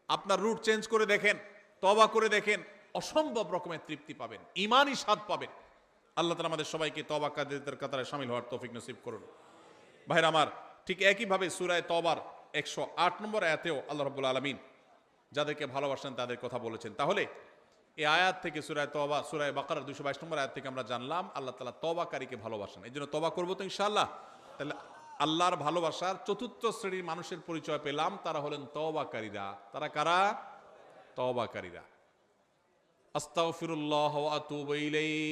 আপনার রুট চেঞ্জ করে দেখেন, তওবা করে দেখেন, অসম্ভব রকমের তৃপ্তি পাবেন, ঈমানি স্বাদ পাবেন। আল্লাহ তাআলা আমাদের সবাইকে তওবাকারীদের কাতারে শামিল হওয়ার তৌফিক নসিব করুন। ভাইরা আমার, ঠিক একইভাবে সূরা তওবার 108 নম্বর আয়াতেও আল্লাহ রাব্বুল আলামিন যাদেরকে ভালোবাসেন তাদের কথা বলেছেন। তাহলে এই আয়াত থেকে সূরা তওবা, সূরা বাকারার 222 নম্বর আয়াত থেকে আমরা জানলাম আল্লাহ তাআলা তওবাকারীকে ভালোবাসেন। এই জন্য তওবা করবো তো ইনশাআল্লাহ। তাহলে আল্লাহর ভালোবাসার চতুর্থ শ্রেণীর মানুষের পরিচয় পেলাম, তারা হলেন তওবাকারীরা। তারা কারা? তওবাকারীরা। আস্তাগফিরুল্লাহ ওয়া আতুবু ইলাইহি,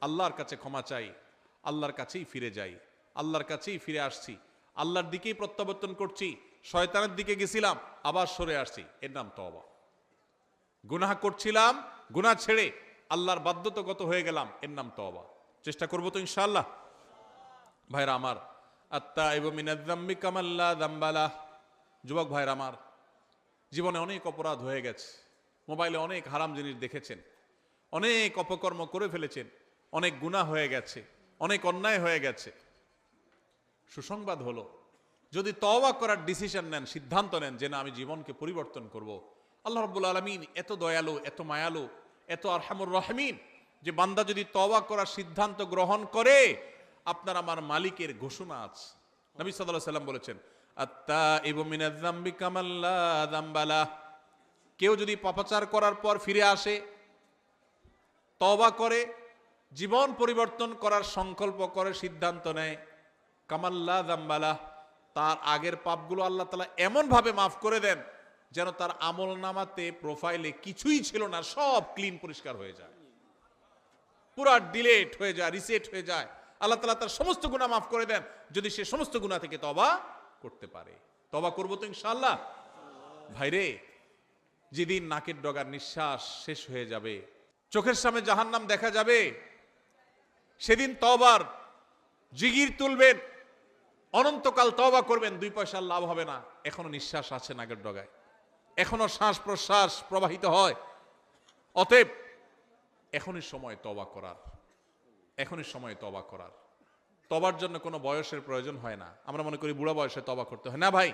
আল্লাহর কাছে ক্ষমা চাই, আল্লাহর কাছেই ফিরে যাই, আল্লাহর কাছেই ফিরে আসছি, আল্লাহর দিকেই প্রত্যাবর্তন করছি, শয়তানের দিকে গেছিলাম আবার সরে আসছি, এর নাম তওবা। গুনাহ করছিলাম, গুনাহ ছেড়ে আল্লাহর বাধ্যতাগত হয়ে গেলাম, এর নাম তওবা। চেষ্টা করবো তো ইনশাআল্লাহ। ভাইরা আমার, আত্তাইবু মিনাজ যামবি কামান লা যামবা লাহ। যুবক ভাইরা আমার, জীবনে অনেক অপরাধ হয়ে গেছে, মোবাইলে অনেক হারাম জিনিস দেখেছেন, অনেক অপকর্ম করে ফেলেছেন, অনেক গুনাহ হয়ে গেছে, অনেক অন্যায় হয়ে গেছে। সুসংবাদ হলো, যদি তওবা করার ডিসিশন নেন, সিদ্ধান্ত নেন যে না আমি জীবনকে পরিবর্তন করব, আল্লাহ রাব্বুল আলামিন এত দয়ালু, এত মায়ালু, এত আরহামুর রাহিমিন যে বান্দা যদি তওবা করার সিদ্ধান্ত গ্রহণ করে, আপনার আমার মালিকের ঘোষণা আছে। নবী সাল্লাল্লাহু আলাইহি সাল্লাম বলেছেন, আত্তাইবু মিনাজ যামবি কামান লা যামবা লাহ। কেউ যদি পাপাচার করার পর ফিরে আসে, তওবা করে, জীবন পরিবর্তন করার সংকল্প করে, সিদ্ধান্ত নেয়, কামান লা যামবা লাহ, তার আগের পাপগুলো আল্লাহ তাআলা এমন ভাবে মাফ করে দেন যেন তার আমল নামাতে, প্রোফাইলে কিছুই ছিল না, সব ক্লিন, পরিষ্কার হয়ে যায়, পুরা ডিলেট হয়ে যায়, রিসেট হয়ে যায়। আল্লাহ তাআলা তার সমস্ত গুনাহ মাফ করে দেন যদি সে সমস্ত গুনাহ থেকে তওবা করতে পারে। তওবা করবো তো ইনশাআল্লাহ। ভাইরে, যেদিন নাকের ডগার নিঃশ্বাস শেষ হয়ে যাবে, চোখের সামনে জাহান্নাম দেখা যাবে, সেদিন তওবার জিগির তুলবেন, অনন্তকাল তওবা করবেন, 2 পয়সার লাভ হবে না। এখনো নিঃশ্বাস আছে নাকের ডগায়, এখনো শ্বাস প্রশ্বাস প্রবাহিত হয়। অতএব এখনই সময় তওবা করার, এখনই সময় তওবা করার। তওবার জন্য কোনো বয়সের প্রয়োজন হয় না। আমরা মনে করি বুড়া বয়সে তওবা করতে হয়, না ভাই,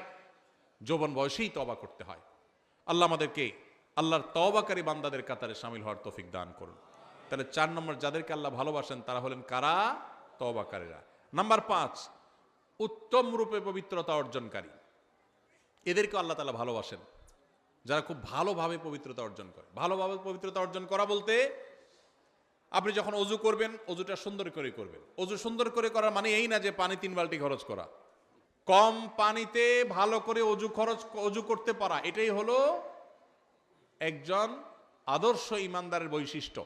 যৌবন বয়সেই তওবা করতে হয়। আল্লাহ আমাদেরকে আল্লাহর তওবাকারী বান্দাদের কাতারে শামিল হওয়ার তৌফিক দান করুন। তাহলে 4 নম্বর, যাদেরকে আল্লাহ ভালোবাসেন তারা হলেন কারা? তওবাকারীরা। নাম্বার 5, উত্তম রূপে পবিত্রতা অর্জনকারী। এদেরকে আল্লাহ তাআলা ভালোবাসেন, যারা খুব ভালোভাবে পবিত্রতা অর্জন করে। ভালোভাবে পবিত্রতা অর্জন করা বলতে, আপনি যখন অজু করবেন, অজুটা সুন্দর করে করবেন। অজু সুন্দর করে করার মানে এই না যে পানি 3 বালতি খরচ করা। কম পানিতে ভালো করে অজু করতে পারা, এটাই হলো একজন আদর্শ ইমানদারের বৈশিষ্ট্য।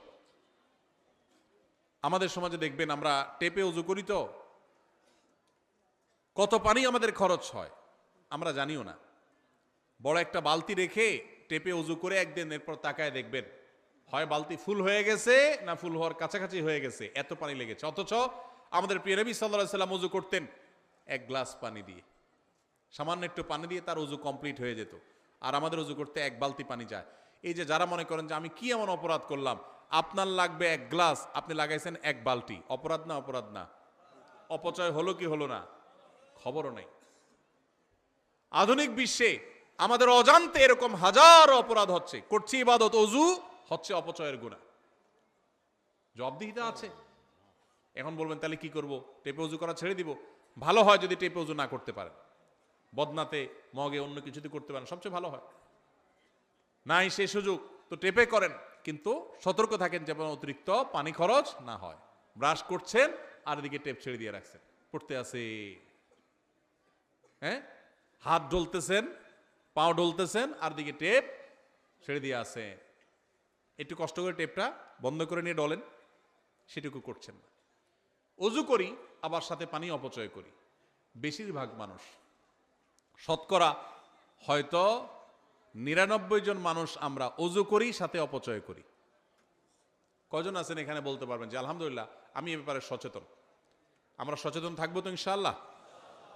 আমাদের সমাজে দেখবেন আমরা টেপে অজু করি, তো কত পানি আমাদের খরচ হয় আমরা জানিও না। বড় একটা বালতি রেখে টেপে অজু করে একদিন, এরপর তাকায় দেখবেন হয় বালতি ফুল হয়ে গেছে না ফুল হওয়ার কাছাকাছি হয়ে গেছে, এত পানি লেগেছে। অথচ আমাদের প্রিয় নবী সাল্লাল্লাহু আলাইহি সাল্লাম অজু করতেন 1 গ্লাস পানি দিয়ে, সামান্য একটু পানি দিয়ে তার অজু কমপ্লিট হয়ে যেত। আর আমাদের অজু করতে 1 বালতি পানি যায়। এই যে যারা মনে করেন যে আমি কি এমন অপরাধ করলাম, আপনার লাগবে 1 গ্লাস, আপনি লাগাইছেন 1 বালতি, অপরাধ না? অপরাধ না? অপচয় হলো কি হলো না? খবরও নেই। আধুনিক বিশ্বে আমাদের অজান্তে এরকম হাজার অপরাধ হচ্ছে, করছি ইবাদত, অজু হচ্ছে অপচয়ের গুনাহ। জবাবদিহিতা আছে। এখন বলবেন তাহলে কি করব? টেপে অজু করা ছেড়ে দিব? ভালো হয় যদি টেপে অজু না করতে পারেন, বদনাতে, মগে, অন্য কিছুতে করতে পারেন, সবচেয়ে ভালো হয়। নাই সে সুযোগ তো টেপে করেন, কিন্তু সতর্ক থাকেন যেন অতিরিক্ত পানি খরচ না হয়। ব্রাশ করছেন আর এদিকে টেপ ছেড়ে দিয়ে রাখছেন, পড়তে আছে, হ্যাঁ, হাত ডলতেছেন, পাও ডলতেছেন, আর দিকে টেপ ছেড়ে দিয়ে আছে। একটু কষ্ট করে টেপটা বন্ধ করে নিয়ে ডলেন, সেটুকু করছেন না। অজু করি আবার সাথে পানি অপচয় করি। বেশিরভাগ মানুষ, শতকরা হয়তো 99 জন মানুষ আমরা অজু করি সাথে অপচয় করি। কজন আছেন এখানে বলতে পারবেন যে আলহামদুলিল্লাহ আমি এ ব্যাপারে সচেতন? আমরা সচেতন থাকবো তো ইনশাআল্লাহ।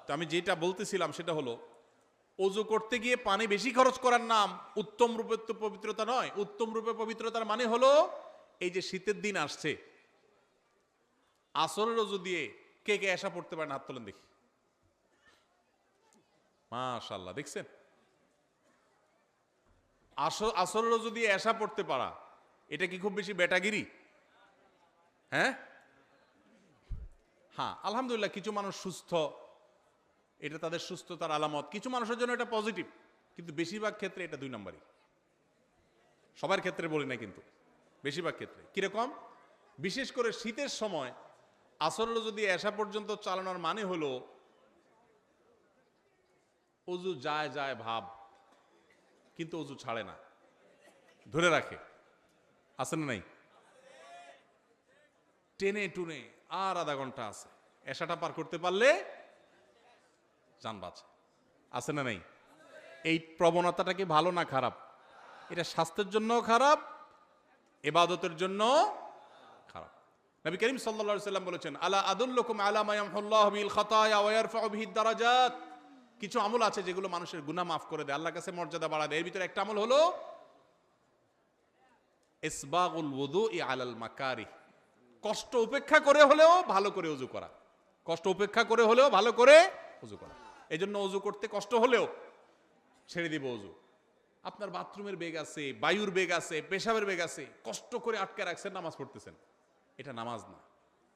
তো আমি যেটা বলতেছিলাম সেটা হলো, অজু করতে গিয়ে পানি বেশি খরচ করার নাম উত্তম রূপে তো পবিত্রতা নয়। উত্তম রূপে পবিত্রতার মানে হলো, এই যে শীতের দিন আসছে, আসরের অজু দিয়ে কে কে এসা পড়তে পারেন? হাত তোলেন দেখি। মাশাআল্লাহ, দেখছেন? আসরেরও যদি এশা পড়তে পারা, এটা কি খুব বেশি বেটাগিরি? হ্যাঁ হ্যাঁ, আলহামদুলিল্লাহ কিছু মানুষ সুস্থ, এটা তাদের সুস্থতার আলামত, কিছু মানুষের জন্য এটা পজিটিভ, কিন্তু বেশিরভাগ ক্ষেত্রে এটা 2 নম্বরই। সবার ক্ষেত্রে বলি না, কিন্তু বেশিরভাগ ক্ষেত্রে কিরকম, বিশেষ করে শীতের সময় আসরেরও যদি এশা পর্যন্ত চালানোর মানে হলো অজু যায় যায় ভাব, কিন্তু অজু ছাড়ে না, ধরে রাখে, আছে না নাই? টেনে টুনে আর আধা ঘন্টা আছে, এশাটা পার করতে পারলে জান বাঁচে, আছে না নাই? এই প্রবণতাটা কি ভালো না খারাপ? এটা স্বাস্থ্যের জন্য খারাপ, ইবাদতের জন্য খারাপ। নবী করিম সাল্লাল্লাহু আলাইহি সাল্লাম বলেছেন, আলা আদুল্লুকুম আলা মা ইয়ামহুল্লাহু বিল খাতায়া ওয়া ইয়ারফাউ বিহি দারাজাত। কিছু আমল আছে যেগুলো মানুষের গুনাহ মাফ করে দেয়, আল্লাহর কাছে মর্যাদা বাড়ায় দেয়। এর ভিতরে একটা আমল হলো ইসবাগুল ওযুই আলাল মাকারিহ, কষ্ট উপেক্ষা করে হলেও ভালো করে ওযু করা, কষ্ট উপেক্ষা করে হলেও ভালো করে ওযু করা। এই জন্য ওযু করতে কষ্ট হলেও ছেড়ে দিব ওযু। আপনার বাথরুমের বেগ আছে, বায়ুর বেগ আছে, পেশাবের বেগ আছে, কষ্ট করে আটকে রাখছেন, নামাজ পড়তেছেন, এটা নামাজ না,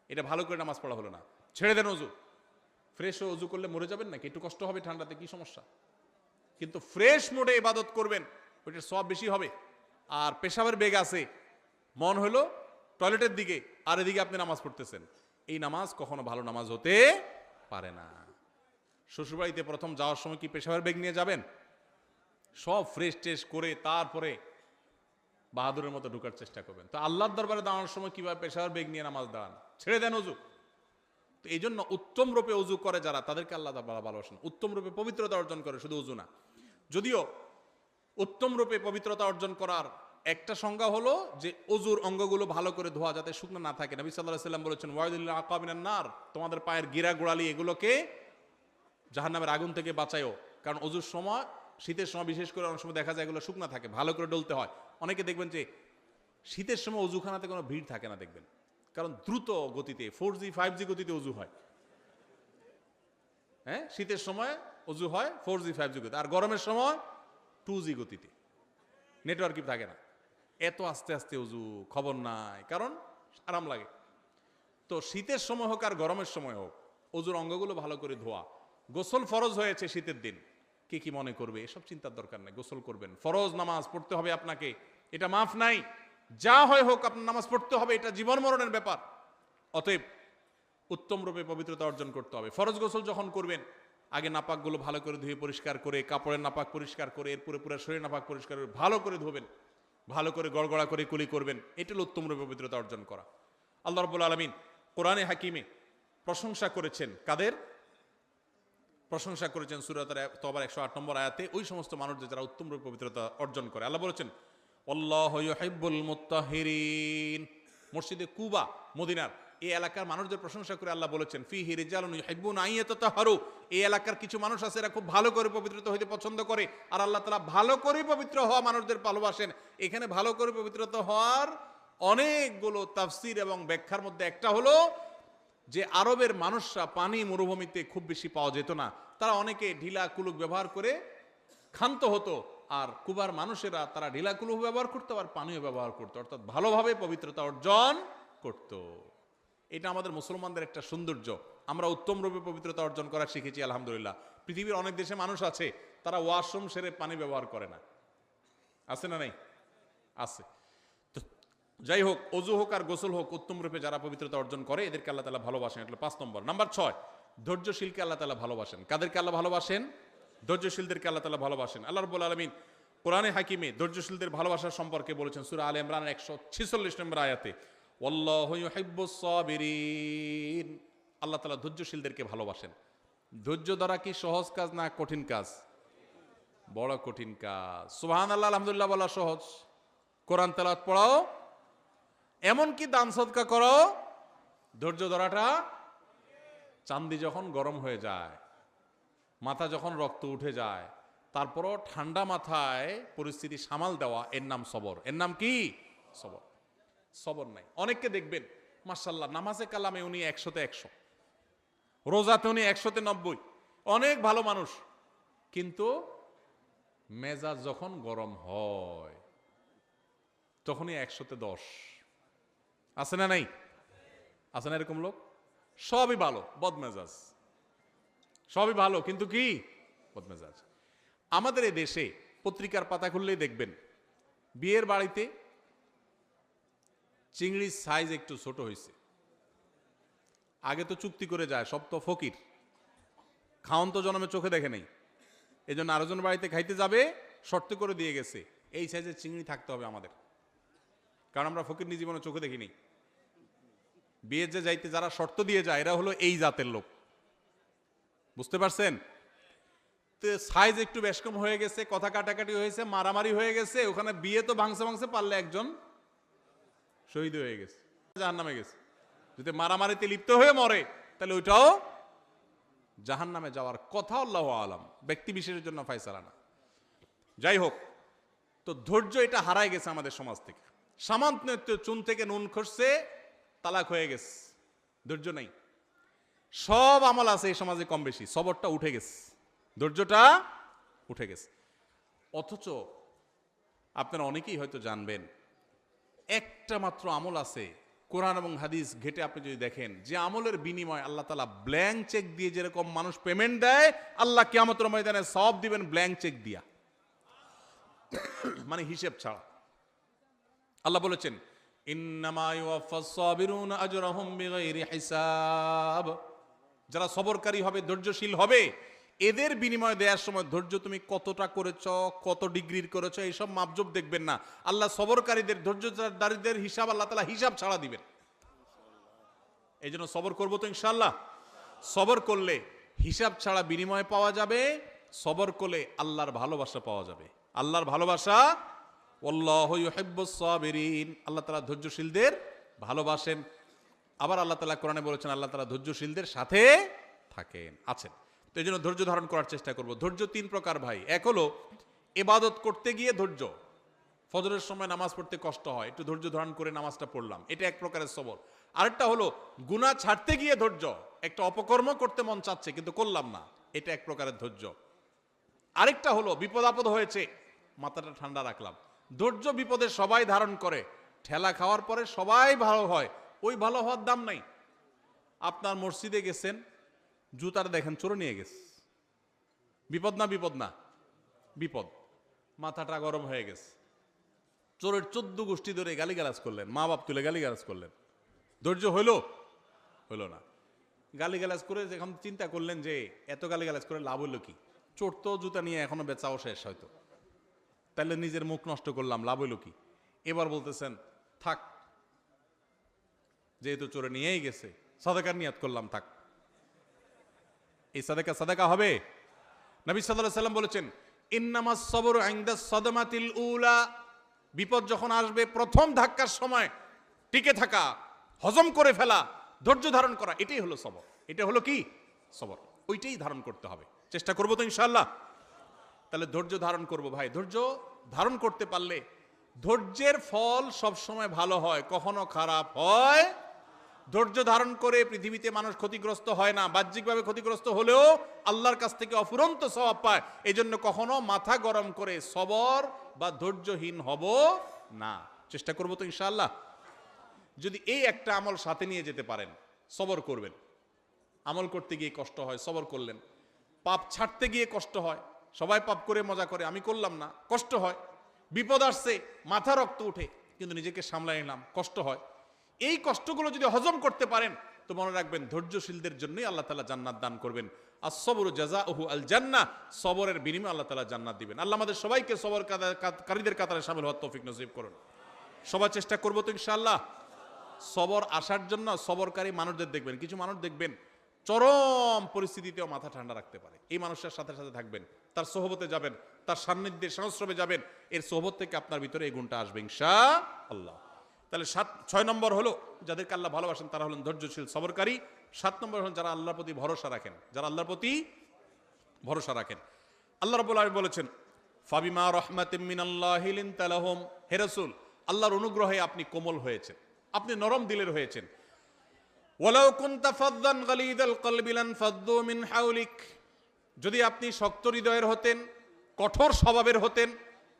এটা ভালো করে নামাজ পড়া হলো না, ছেড়ে দেন ওযু। ফ্রেশ ওযু করলে মরে যাবেন নাকি? একটু কষ্ট হবে ঠান্ডাতে, কি সমস্যা? কিন্তু ফ্রেশ মোডে ইবাদত করবেন, ওইটার সওয়াব বেশি হবে। আর পেশাবের বেগ আছে, মন হলো টয়লেটের দিকে, আর এদিকে আপনি নামাজ পড়তেছেন, এই নামাজ কখনো ভালো নামাজ হতে পারে না। শ্বশুরবাড়িতে প্রথম যাওয়ার সময় কি পেশাবের বেগ নিয়ে যাবেন? সব ফ্রেশ ট্রেশ করে তারপরে বাহাদুরের মতো ঢোকার চেষ্টা করবেন। তো আল্লাহর দরবারে দাঁড়ানোর সময় কিভাবে পেশাবের বেগ নিয়ে নামাজ দাঁড়ান? ছেড়ে দেন ওযু। তো এই জন্য উত্তম রূপে ওযু করে যারা, তাদেরকে আল্লাহ তাআলা ভালোবাসেন। উত্তম রূপে পবিত্রতা অর্জন করে, শুধু ওযু না। যদিও উত্তম রূপে পবিত্রতা অর্জন করার একটা সংজ্ঞা হলো যে অজুর অঙ্গগুলো ভালো করে ধোয়া, যাতে শুকনো না থাকে। নবী সাল্লাল্লাহু আলাইহি সাল্লাম বলেছেন, ওয়াইদুল আকাবিনান নার, তোমাদের পায়ের গিরা গোড়ালি এগুলোকে জাহান্নামের আগুন থেকে বাঁচায়ও। কারণ অজুর সময়, শীতের সময় বিশেষ করে অনেক সময় দেখা যায় এগুলো শুকনা থাকে, ভালো করে ডলতে হয়। অনেকে দেখবেন যে শীতের সময় অজুখানাতে কোনো ভিড় থাকে না, দেখবেন, কারণ দ্রুত গতিতে 4G 5G গতিতে অজু হয়। হ্যাঁ, শীতের সময় অজু হয় 4G 5G গতিতে, আর গরমের সময় 2G গতিতে, নেটওয়ার্কই থাকে না। এত আস্তে আস্তে অজু, খবর নাই, কারণ আরাম লাগে। তো শীতের সময় হোক আর গরমের সময় হোক, অজুর অঙ্গগুলো ভালো করে ধোয়া। গোসল ফরজ হয়েছে শীতের দিন, কে কি মনে করবে এসব চিন্তার দরকার নাই, গোসল করবেন। ফরজ নামাজ পড়তে হবে আপনাকে, এটা মাফ নাই। যা হয় হোক আপনার নামাজ পড়তে হবে, এটা জীবন মরণের ব্যাপার। অতএব উত্তম রূপে পবিত্রতা অর্জন করতে হবে। ফরজ গোসল যখন করবেন, আগে নাপাকগুলো ভালো করে ধুয়ে পরিষ্কার করে, কাপড়ের নাপাক পরিষ্কার করে, এরপরে পুরো শরীর নাপাক পরিষ্কার করে ভালো করে ধোবেন, ভালো করে গড়গড়া করে কুলি করবেন। এটা হলো উত্তম রূপে পবিত্রতা অর্জন করা। আল্লাহ রাব্বুল আলামিন কোরআনে হাকিমে প্রশংসা করেছেন কাদের? প্রশংসা করেছেন সূরা তাওবার 108 নম্বর আয়াতে ওই সমস্ত মানুষদের যারা উত্তম রূপে পবিত্রতা অর্জন করে। আল্লাহ বলেছেন, আল্লাহু ইউহিব্বুল মুত্তাহিরিন। মসজিদে কুবা, মদিনার এই এলাকার মানুষদের প্রশংসা করে আল্লাহ বলেছেন, ফিহি রিজালুন ইউহিব্বুনা আন ইয়াতাতাহহারু। এই এলাকার কিছু মানুষ আছে, এরা খুব ভালো করে পবিত্রতা হইতে পছন্দ করে, আর আল্লাহ তাআলা ভালো করে পবিত্র হওয়া মানুষদের ভালোবাসেন। এখানে ভালো করে পবিত্রতা হওয়ার অনেকগুলো তাফসীর এবং ব্যাখ্যার মধ্যে একটা হলো যে আরবের মানুষরা পানি মরুভূমিতে খুব বেশি পাওয়া যেত না, তারা অনেকে ঢিলা কুলুক ব্যবহার করে ক্ষান্ত হতো, আর কুবার মানুষেরা তারা ঢিলা কুলুক ব্যবহার করতো আর পানিও ব্যবহার করতো, অর্থাৎ ভালোভাবে পবিত্রতা অর্জন করত। এটা আমাদের মুসলমানদের একটা সৌন্দর্য, আমরা উত্তম রূপে পবিত্রতা অর্জন করা শিখেছি আলহামদুলিল্লাহ। পৃথিবীর অনেক দেশে মানুষ আছে তারা ওয়াশরুম সেরে পানি ব্যবহার করে না, আছে না? নাই, আছে। তো যাই হোক, অজু হোক আর গোসল হোক, উত্তম রূপে যারা পবিত্রতা অর্জন করে এদেরকে আল্লাহ তাআলা ভালোবাসেন। এটা 5 নম্বর। নাম্বার 6, ধৈর্যশীলকে আল্লাহ তাআলা ভালোবাসেন। কাদেরকে আল্লাহ ভালোবাসেন? ধৈর্যশীলদেরকে আল্লাহ তাআলা ভালোবাসেন। আল্লাহ রাব্বুল আলামিন কোরআনে হাকিমে ধৈর্যশীলদের ভালোবাসার সম্পর্কে বলেছেন সূরা আলে ইমরান 146 নম্বর আয়াতে, ওয়াল্লাহু ইউহিব্বুস সাবিরিন। আল্লাহ তাআলা ধৈর্যশীলদেরকে ভালোবাসেন। ধৈর্য ধরা কি সহজ কাজ না কঠিন কাজ? বড় কঠিন কাজ। সুবহানাল্লাহ, আলহামদুলিল্লাহ বলা সহজ, কোরআন তেলাওয়াত পড়াও, এমনকি দান সদকা করো, ধৈর্য ধরাটা, চান্দি যখন গরম হয়ে যায়, মাথা যখন রক্ত উঠে যায়, তারপরও ঠান্ডা মাথায় পরিস্থিতি সামাল দেওয়া, এর নাম সবর। এর নাম কি? সবর। সবর নাই। অনেককে দেখবেন মাশাআল্লাহ নামাজে কালামে উনি 100তে 100, রোজাতে উনি 100তে 90, অনেক ভালো মানুষ, কিন্তু মেজাজ যখন গরম হয় তখনই 100-10 আছে না নাই? আছে না এরকম লোক? সবই ভালো, বদমেজাজ, সবই ভালো, কিন্তু কি বদমেজাজ। আমাদের এই দেশে পত্রিকার পাতা খুললেই দেখবেন বিয়ের বাড়িতে চিংড়ির সাইজ একটু ছোট হয়েছে। আগে তো চুক্তি করে যায়, সব তো ফকির, খাওন তো জন্মে চোখে দেখে নেই, এই জন্য আরেকজন বাড়িতে খাইতে যাবে, শর্ত করে দিয়ে গেছে এই সাইজের চিংড়ি থাকতে হবে আমাদের, কারণ আমরা ফকির নিজ জীবনে চোখে দেখিনি। বিয়ে যে যাইতে যারা শর্ত দিয়ে যায় এরা হলো এই জাতের লোক, বুঝতে পারছেন? তো সাইজ একটু বেশ কম হয়ে গেছে, কথা কাটাকাটি হয়েছে, মারামারি হয়ে গেছে, ওখানে বিয়ে তো ভাঙছে পারলে একজন শহীদ হয়ে গেছে, জাহান্নামে গেছে। যদি মারামারিতে লিপ্ত হয়ে মরে তাহলে ওইটাও জাহান্নামে যাওয়ার কথা, আল্লাহু আলাম, ব্যক্তি বিশেষের জন্য ফায়সালা না। যাই হোক, তো ধৈর্য এটা হারায় গেছে আমাদের সমাজ থেকে। সামান্য চুন থেকে নুন খসছে, তালাক হয়ে গেছে, ধৈর্য নাই। সব আমল আছে এই সমাজে কম বেশি, সবরটা উঠে গেছে, ধৈর্যটা উঠে গেছে। অথচ আপনারা অনেকেই হয়তো জানবেন একটা মাত্র আমল আছে কোরআন এবং হাদিস ঘেটে আপনি যদি দেখেন, যে আমলের বিনিময় আল্লাহ তাআলা ব্ল্যাঙ্ক চেক দিয়ে যেরকম মানুষ পেমেন্ট দেয়, আল্লাহ কিয়ামতের ময়দানে সব দিবেন ব্ল্যাঙ্ক চেক দিয়া, মানে হিসেব ছাড়া। আল্লাহ বলেছেন ইন্নামা ইউওয়াফাস সাবিরুনা আজরাহুম বিগাইরি হিসাব, যারা সবরকারী হবে, ধৈর্যশীল হবে, এদের বিনিময় দেওয়ার সময় ধৈর্য তুমি কতটা করেছ, কত ডিগ্রির করেছ, এইসব মাপজোপ দেখবেন না। আল্লাহ সবরকারীদের, ধৈর্যধারীদের হিসাব আল্লাহ তাআলা হিসাব ছাড়া দিবেন। এই জন্য সবর করবো তো ইনশাআল্লাহ। সবর করলে হিসাব ছাড়া বিনিময় পাওয়া যাবে, সবর করলে আল্লাহর ভালোবাসা পাওয়া যাবে। আল্লাহর ভালোবাসা, আল্লাহু ইউহিব্বুস সাবিরিন, আল্লাহ তাআলা ধৈর্যশীলদের ভালোবাসেন। আবার আল্লাহ তাআলা কোরআনে বলেছেন আল্লাহ তাআলা ধৈর্যশীলদের সাথে থাকেন, আছেন। তো এই জন্য ধৈর্য ধারণ করার চেষ্টা করব। ধৈর্য 3 প্রকার ভাই। এক হলো ইবাদত করতে গিয়ে ধৈর্য, ফজরের সময় নামাজ পড়তে কষ্ট হয়, একটু ধৈর্য ধারণ করে নামাজটা পড়লাম, এটা এক প্রকারের সবর। আরেকটা হলো গুনাহ ছাড়তে গিয়ে ধৈর্য, একটা অপকর্ম করতে মন চাচ্ছে কিন্তু করলাম না, এটা এক প্রকারের ধৈর্য। আরেকটা হলো বিপদ আপদ হয়েছে, মাথাটা ঠান্ডা রাখলাম। ধৈর্য বিপদে সবাই ধারণ করে, ঠেলা খাওয়ার পরে সবাই ভালো হয়, ওই ভালো হওয়ার দাম নাই। আপনার মসজিদে গেছেন, জুতার দেখেন চোরে নিয়ে গেছে, বিপদ না? বিপদ না? বিপদ। মাথাটা গরম হয়ে গেছে, চোরের 14 গোষ্ঠী ধরে গালিগালাজ করলেন, মা বাপ তুলে গালিগালাজ করলেন, ধৈর্য হইলো? হইলো না। গালিগালাজ করে এখন চিন্তা করলেন যে এত গালিগালাজ করে লাভ হইলো কি? চোর তো জুতা নিয়ে এখনো বেচাও শেষ হয়তো, তাহলে নিজের মুখ নষ্ট করলাম, লাভ হইলো কি? এবার বলতেছেন থাক, যেহেতু চোরে নিয়েই গেছে, সাদাকার নিয়াত করলাম, থাক। এই সাদাকা হবে? নবী সাল্লাল্লাহু আলাইহি সাল্লাম বলেছেন ইন্নামাস সাবরু ইনদা সাদমাতিল উলা, বিপদ যখন আসবে প্রথম ধাক্কার সময় টিকে থাকা, হজম করে ফেলা, ধৈর্য ধারণ করা, এটাই হলো সবর। এটা হলো কি? সবর। ওইটাই ধারণ করতে হবে, চেষ্টা করবো তো ইনশাআল্লাহ। তাহলে ধৈর্য ধারণ করব ভাই। ধৈর্য ধারণ করতে পারলে ধৈর্যের ফল সব সময় ভালো হয়, কখনো খারাপ হয়। ধৈর্য ধারণ করে পৃথিবীতে মানুষ ক্ষতিগ্রস্ত হয় না, বাহ্যিকভাবে ক্ষতিগ্রস্ত হলেও আল্লাহর কাছ থেকে অফুরন্ত সওয়াব পায়। এই জন্য কখনো মাথা গরম করে সবর বা ধৈর্যহীন হব না, চেষ্টা করবো তো ইনশাআল্লাহ। যদি এই একটা আমল সাথে নিয়ে যেতে পারেন, সবর করবেন। আমল করতে গিয়ে কষ্ট হয়, সবর করলেন। পাপ ছাড়তে গিয়ে কষ্ট হয়, সবাই পাপ করে মজা করে, আমি করলাম না, কষ্ট হয়। বিপদ আসছে, মাথা রক্ত উঠে, কিন্তু নিজেকে সামলাই নিলাম, কষ্ট হয়। এই কষ্টগুলো যদি হজম করতে পারেন তো মনে রাখবেন ধৈর্যশীলদের জন্যই আল্লাহ তাআলা জান্নাত দান করবেন। আস-সবরু জাযাউহু আল জান্নাহ, সবরের বিনিময়ে আল্লাহ তাআলা জান্নাত দিবেন। আল্লাহ আমাদের সবাইকে সবরকারীদের কাতারে শামিল হওয়ার তৌফিক নসিব করুন। সবাই চেষ্টা করবো তো ইনশাআল্লাহ। সবর আসার জন্য সবরকারী মানুষদের দেখবেন, কিছু মানুষ দেখবেন চরম পরিস্থিতিতেও মাথা ঠান্ডা রাখতে পারে। এই মানুষের সাথে সাথে থাকবেন, তার সোহবতে যাবেন, তার সান্নিধ্যে সংস্রবে যাবেন, এর সোহবত থেকে আপনার ভিতরে এই গুণটা আসবে ইনশাআল্লাহ। তাহলে 6 নম্বর হলো যাদেরকে আল্লাহ ভালোবাসেন তারা হলেন ধৈর্যশীল সবরকারী। 7 নম্বর হলেন যারা আল্লাহর প্রতি ভরসা রাখেন, যারা আল্লাহর প্রতি ভরসা রাখেন। আল্লাহ রাব্বুল আলামিন বলেছেন ফাবিমা রাহমাতিম মিনাল্লাহি লিনতা লাহুম, হে রাসূল আল্লাহর অনুগ্রহে আপনি কোমল হয়েছেন, আপনি নরম দিলের হয়েছেন। ওয়ালাউ কুনতা ফাদদান গালিদাল কলবি লানফাদ্দু মিন হাওলিক, যদি আপনি শক্ত হৃদয়ের হতেন কঠোর স্বভাবের হতেন,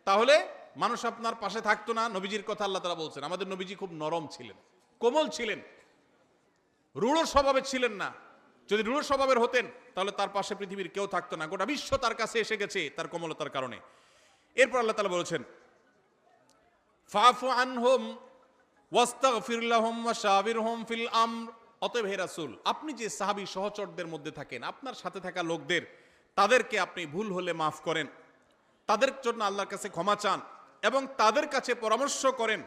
তাহলে মানুষ আপনার পাশে থাকতো না। নবীজির কথা আল্লাহ তাআলা বলছেন, আমাদের নবীজি খুব নরম ছিলেন, কোমল ছিলেন, রূঢ় স্বভাবের ছিলেন না। যদি রূঢ় স্বভাবের হতেন তাহলে তার পাশে পৃথিবীর কেউ থাকতো না, গোটা বিশ্ব তার কাছে এসে গেছে তার কোমলতার কারণে। এরপর আল্লাহ তাআলা বলেছেন, ফাফু আনহুম ওয়াস্তাগফির লাহুম ওয়াশাবিরহুম ফিল আমর। অতএব হে রাসূল, আপনি যে সাহাবী সহচরদের মধ্যে থাকেন, আপনার সাথে থাকা লোকদের, তাদেরকে আপনি ভুল হলে মাফ করেন, তাদের জন্য আল্লাহর কাছে ক্ষমা চান এবং তাদের কাছে পরামর্শ করেন।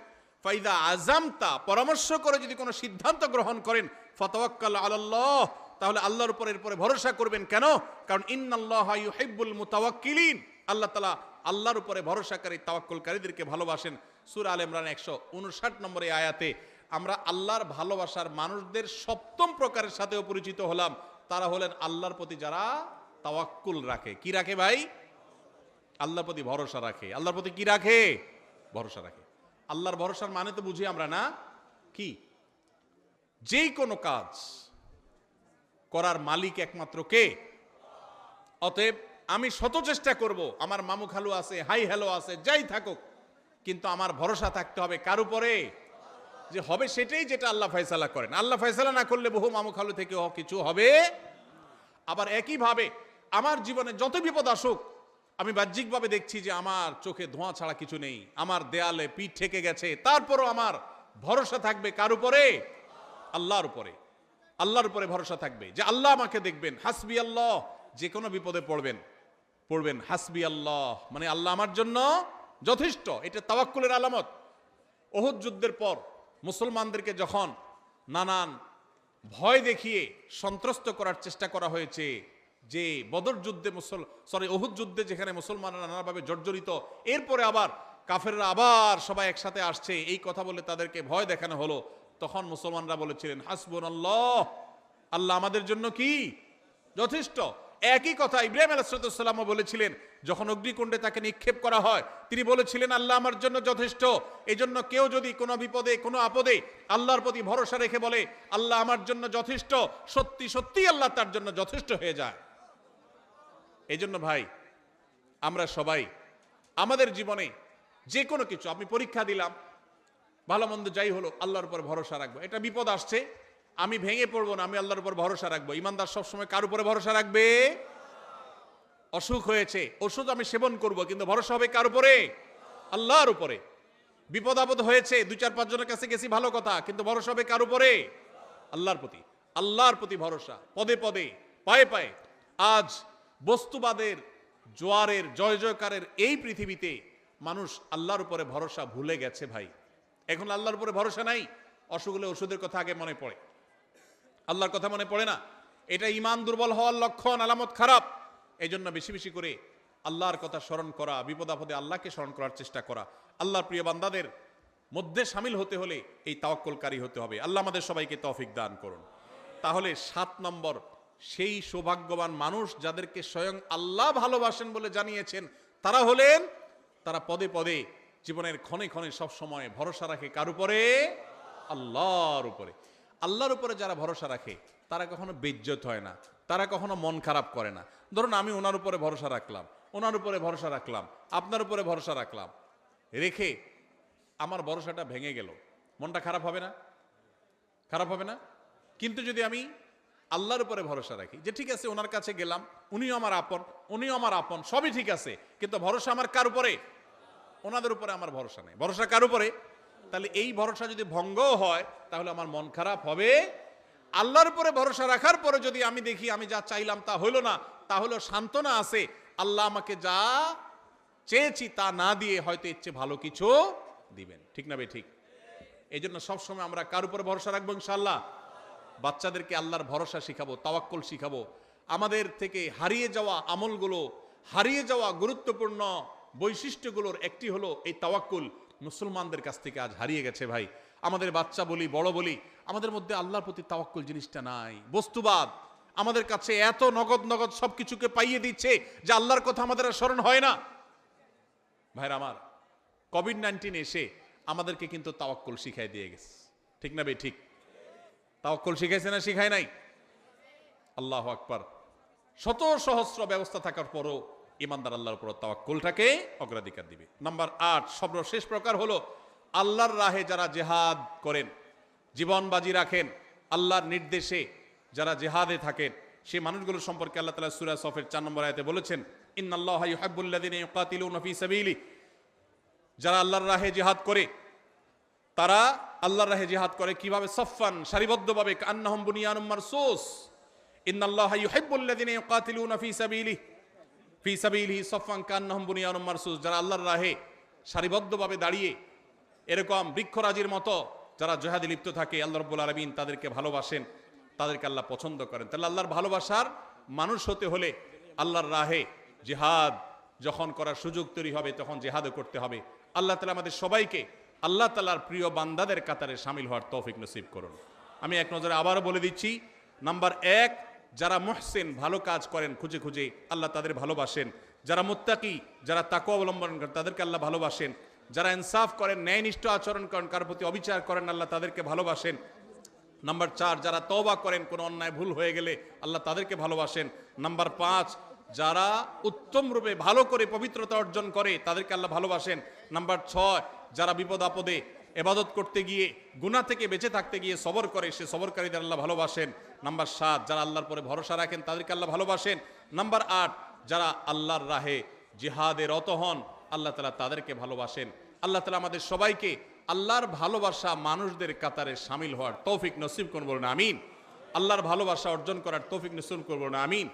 ফাইদা আযামতা, পরামর্শ করে যদি কোনো সিদ্ধান্ত গ্রহণ করেন, ফাতাওয়াক্কাল আলাল্লাহ, তাহলে আল্লাহর উপর এরপরে ভরসা করবেন। কেন? কারণ ইন্নাল্লাহা ইউহিব্বুল মুতাওয়াক্কিলিন, আল্লাহ তাআলা আল্লাহর উপরে ভরসাকারী তাওয়াক্কুলকারীদেরকে ভালোবাসেন। সূরা আলে ইমরান 159 নম্বরে আয়াতে আমরা আল্লাহর ভালোবাসার মানুষদের সপ্তম প্রকারের সাথেও পরিচিত হলাম। তারা হলেন আল্লাহর প্রতি যারা তাওয়াক্কুল রাখে। কি রাখে ভাই? আল্লাহর প্রতি ভরসা রাখে। আল্লাহর প্রতি কি রাখে? ভরসা রাখে। আল্লাহর ভরসার মানে তো বুঝি আমরা না, কি? যেই কোনো কাজ করার মালিক একমাত্র কে? অতএব আমি শত চেষ্টা করব, আমার মামু খালু আছে, হাই হ্যালো আছে, যাই থাকুক, কিন্তু আমার ভরসা থাকতে হবে কার উপরে? যে হবে সেটাই যেটা আল্লাহ ফয়সালা করেন। আল্লাহ ফয়সালা না করলে বহু মামু খালু থেকে কিছু হবে। আবার একইভাবে আমার জীবনে যত বিপদ আসুক, আমি বাহ্যিকভাবে দেখছি যে আমার চোখে ধোঁয়া ছাড়া কিছু নেই, আমার দেয়ালে পিঠ ঠেকে গেছে, তারপরও আমার ভরসা থাকবে কার উপরে? আল্লাহর উপরে। আল্লাহর উপরে ভরসা থাকবে যে আল্লাহ আমাকে দেখবেন। হাসবি আল্লাহ, যে কোনো বিপদে পড়বেন হাসবি আল্লাহ, মানে আল্লাহ আমার জন্য যথেষ্ট। এটা তাওয়াক্কুলের আলামত। উহুদ যুদ্ধের পর মুসলমানদেরকে যখন নানান ভয় দেখিয়ে সন্ত্রস্ত করার চেষ্টা করা হয়েছে, যে বদর যুদ্ধে উহুদ যুদ্ধে যেখানে মুসলমানরা নানাভাবে জর্জরিত, এরপরে আবার কাফেররা আবার সবাই একসাথে আসছে, এই কথা বলে তাদেরকে ভয় দেখানো হলো, তখন মুসলমানরা বলেছিলেন হাসবুনাল্লাহ, আল্লাহ আমাদের জন্য কি যথেষ্ট। একই কথা ইব্রাহিম আলাইহিস সালামও বলেছিলেন, যখন অগ্নিকুণ্ডে তাকে নিক্ষেপ করা হয়, তিনি বলেছিলেন আল্লাহ আমার জন্য যথেষ্ট। এই জন্য কেউ যদি কোনো বিপদে কোনো আপদে আল্লাহর প্রতি ভরসা রেখে বলে আল্লাহ আমার জন্য যথেষ্ট, সত্যি সত্যি আল্লাহ তার জন্য যথেষ্ট হয়ে যায়। এই জন্য ভাই, আমরা সবাই আমাদের জীবনে যে কোনো কিছু, আপনি পরীক্ষা দিলাম, ভালো মন্দ যাই হলো, আল্লাহর উপর ভরসা রাখবো। এটা বিপদ আসছে, আমি ভেঙে পড়বো না, আমি আল্লাহর উপর ভরসা রাখবো। ইমানদার সবসময় কার উপরে ভরসা রাখবে? অসুখ হয়েছে, ওষুধ আমি সেবন করব, কিন্তু ভরসা হবে কার উপরে? আল্লাহর উপরে। বিপদ আপদ হয়েছে, 2-4-5 জনের কাছে গেছি, ভালো কথা, কিন্তু ভরসা হবে কার উপরে? আল্লাহর প্রতি। আল্লাহর প্রতি ভরসা, পদে পদে, পায়ে পায়ে। আজ বস্তুবাদের জোয়ারের, জয় জয়কারের এই পৃথিবীতে মানুষ আল্লাহর উপরে ভরসা ভুলে গেছে ভাই। এখন আল্লাহর উপরে ভরসা নাই, অসুখ হলে ওষুধের কথা আগে মনে পড়ে, আল্লাহর কথা মনে পড়ে না। এটা ঈমান দুর্বল হওয়ার লক্ষণ, আলামত খারাপ। এই জন্য বেশি বেশি করে আল্লাহর কথা স্মরণ করা, বিপদ আপদে আল্লাহকে স্মরণ করার চেষ্টা করা। আল্লাহর প্রিয় বান্দাদের মধ্যে শামিল হতে হলে এই তাওয়াক্কুলকারী হতে হবে। আল্লাহ আমাদের সবাইকে তৌফিক দান করুন। তাহলে 7 নম্বর, সেই সৌভাগ্যবান মানুষ যাদেরকে স্বয়ং আল্লাহ ভালোবাসেন বলে জানিয়েছেন, তারা হলেন, তারা পদে পদে জীবনের ক্ষণে ক্ষণে সব সময় ভরসা রাখে কার উপরে? আল্লাহর উপরে। আল্লাহর উপরে যারা ভরসা রাখে তারা কখনো বেইজ্জত হয় না, তারা কখনো মন খারাপ করে না। ধরুন আমি ওনার উপরে ভরসা রাখলাম, ওনার উপরে ভরসা রাখলাম, আপনার উপরে ভরসা রাখলাম, রেখে আমার ভরসাটা ভেঙে গেল, মনটা খারাপ হবে না? খারাপ হবে না? কিন্তু যদি আমি আল্লাহর উপরে ভরসা রাখি, যে ঠিক আছে ওনার কাছে গেলাম, উনিও আমার আপন, উনিও আমার আপন, সবই ঠিক আছে, কিন্তু ভরসা আমার কার উপরে? ওনাদের উপরে আমার ভরসা নেই, ভরসা কার উপরে? তাহলে এই ভরসা যদি ভঙ্গ হয় তাহলে আমার মন খারাপ হবে। আল্লাহর উপরে ভরসা রাখার পরে যদি আমি দেখি আমি যা চাইলাম তা হইল না, তাহলে সান্ত্বনা আছে, আল্লাহ আমাকে যা চেয়েছি তা না দিয়ে হয়তো ইচ্ছে ভালো কিছু দিবেন। ঠিক না বে ঠিক? এই জন্য সবসময় আমরা কার উপরে ভরসা রাখবো? ইনশাআল্লাহ। বাচ্চাদেরকে আল্লাহর ভরসা শিখাবো, তাওয়াক্কুল শিখাবো। আমাদের থেকে হারিয়ে যাওয়া আমলগুলো, হারিয়ে যাওয়া গুরুত্বপূর্ণ বৈশিষ্ট্যগুলোর একটি হলো এই তাওয়াক্কুল। মুসলমানদের কাছ থেকে আজ হারিয়ে গেছে ভাই। আমাদের বাচ্চা বলি, বড় বলি, আমাদের মধ্যে আল্লাহর প্রতি তাওয়াক্কুল জিনিসটা নাই। বস্তুবাদ আমাদের কাছে এত নগদ নগদ সবকিছুকে পাইয়ে দিচ্ছে যে আল্লাহর কথা আমাদের আর স্মরণ হয় না। ভাইরা আমার, কোভিড-19 এসে আমাদেরকে কিন্তু তাওয়াক্কুল শিখাই দিয়ে গেছে। ঠিক না ভাই ঠিক? তাওয়াক্কুল শিখাইছে না শিখায় নাই? আল্লাহু আকবার। শত সহস্র ব্যবস্থা থাকার পরও ইমানদার আল্লাহর উপর তাওয়াক্কুলটাকে অগ্রাধিকার দিবে। নাম্বার 8, সর্বশেষ প্রকার হলো আল্লাহর রাহে যারা জিহাদ করেন, জীবন বাজি রাখেন, আল্লাহর নির্দেশে যারা জিহাদে থাকেন, সেই মানুষগুলো সম্পর্কে আল্লাহ তাআলা সূরা সফের 4 নম্বর আয়াতে বলেছেন, ইন্নাল্লাহা ইউহিব্বুল্লাযিনা ইউকাতিলুনা ফী সাবিলি, যারা আল্লাহর রাহে জিহাদ করে, তারা আল্লাহর রাহে জিহাদ করে কিভাবে? সফফান, সারিবদ্ধভাবে, কান্নাহুম বুনিয়ানুম মারসুস। ইন্নাল্লাহা ইউহিব্বুল্লাযিনা ইউকাতিলুনা ফী সাবিলিহি সফফান কান্নাহুম বুনিয়ানুম মারসুস, যারা আল্লাহর রাহে সারিবদ্ধভাবে দাঁড়িয়ে এরকম বৃক্ষরাজির মতো যারা জিহাদে লিপ্ত থাকে, আল্লাহ রাব্বুল আলামিন তাদেরকে ভালোবাসেন, তাদেরকে আল্লাহ পছন্দ করেন। তাহলে আল্লাহর ভালোবাসার মানুষ হতে হলে আল্লাহর রাহে জিহাদ যখন করার সুযোগ তৈরি হবে তখন জিহাদও করতে হবে। আল্লাহ তাআলা আমাদের সবাইকে আল্লাহ তাআলার প্রিয় বান্দাদের কাতারে শামিল হওয়ার তৌফিক নসিব করুন। আমি এক নজরে আবারও বলে দিচ্ছি, নাম্বার 1, যারা মুহসিন, ভালো কাজ করেন খুঁজে খুঁজে, আল্লাহ তাদের ভালোবাসেন। যারা মুত্তাকি, যারা তাকওয়া অবলম্বন করেন, তাদেরকে আল্লাহ ভালোবাসেন। যারা ইনসাফ করেন, ন্যায়নিষ্ঠ আচরণ করেন, কারোর প্রতি অবিচার করেন, আল্লাহ তাদেরকে ভালোবাসেন। নাম্বার 4, যারা তওবা করেন, কোনো অন্যায় ভুল হয়ে গেলে আল্লাহ তাদেরকে ভালোবাসেন। নাম্বার 5, যারা উত্তম রূপে ভালো করে পবিত্রতা অর্জন করে, তাদেরকে আল্লাহ ভালোবাসেন। নাম্বার 6, যারা বিপদ আপদে ইবাদত করতে গিয়ে, গুনাহ থেকে বেঁচে থাকতে গিয়ে সবর করে, সে সবরকারীদের আল্লাহ ভালোবাসেন। নাম্বার 7, যারা আল্লাহর পরে ভরসা রাখেন, তাদেরকে আল্লাহ ভালোবাসেন। নাম্বার 8, যারা আল্লাহর রাহে জিহাদে রত হন, আল্লাহ তাআলা তাদেরকে ভালোবাসেন। আল্লাহ তাআলা আমাদের সবাইকে আল্লাহর ভালোবাসা মানুষদের কাতারে শামিল হওয়ার তৌফিক নসিব করুন, বলুন আমিন। আল্লাহর ভালোবাসা অর্জন করার তৌফিক নসিব করুন, বলুন আমিন।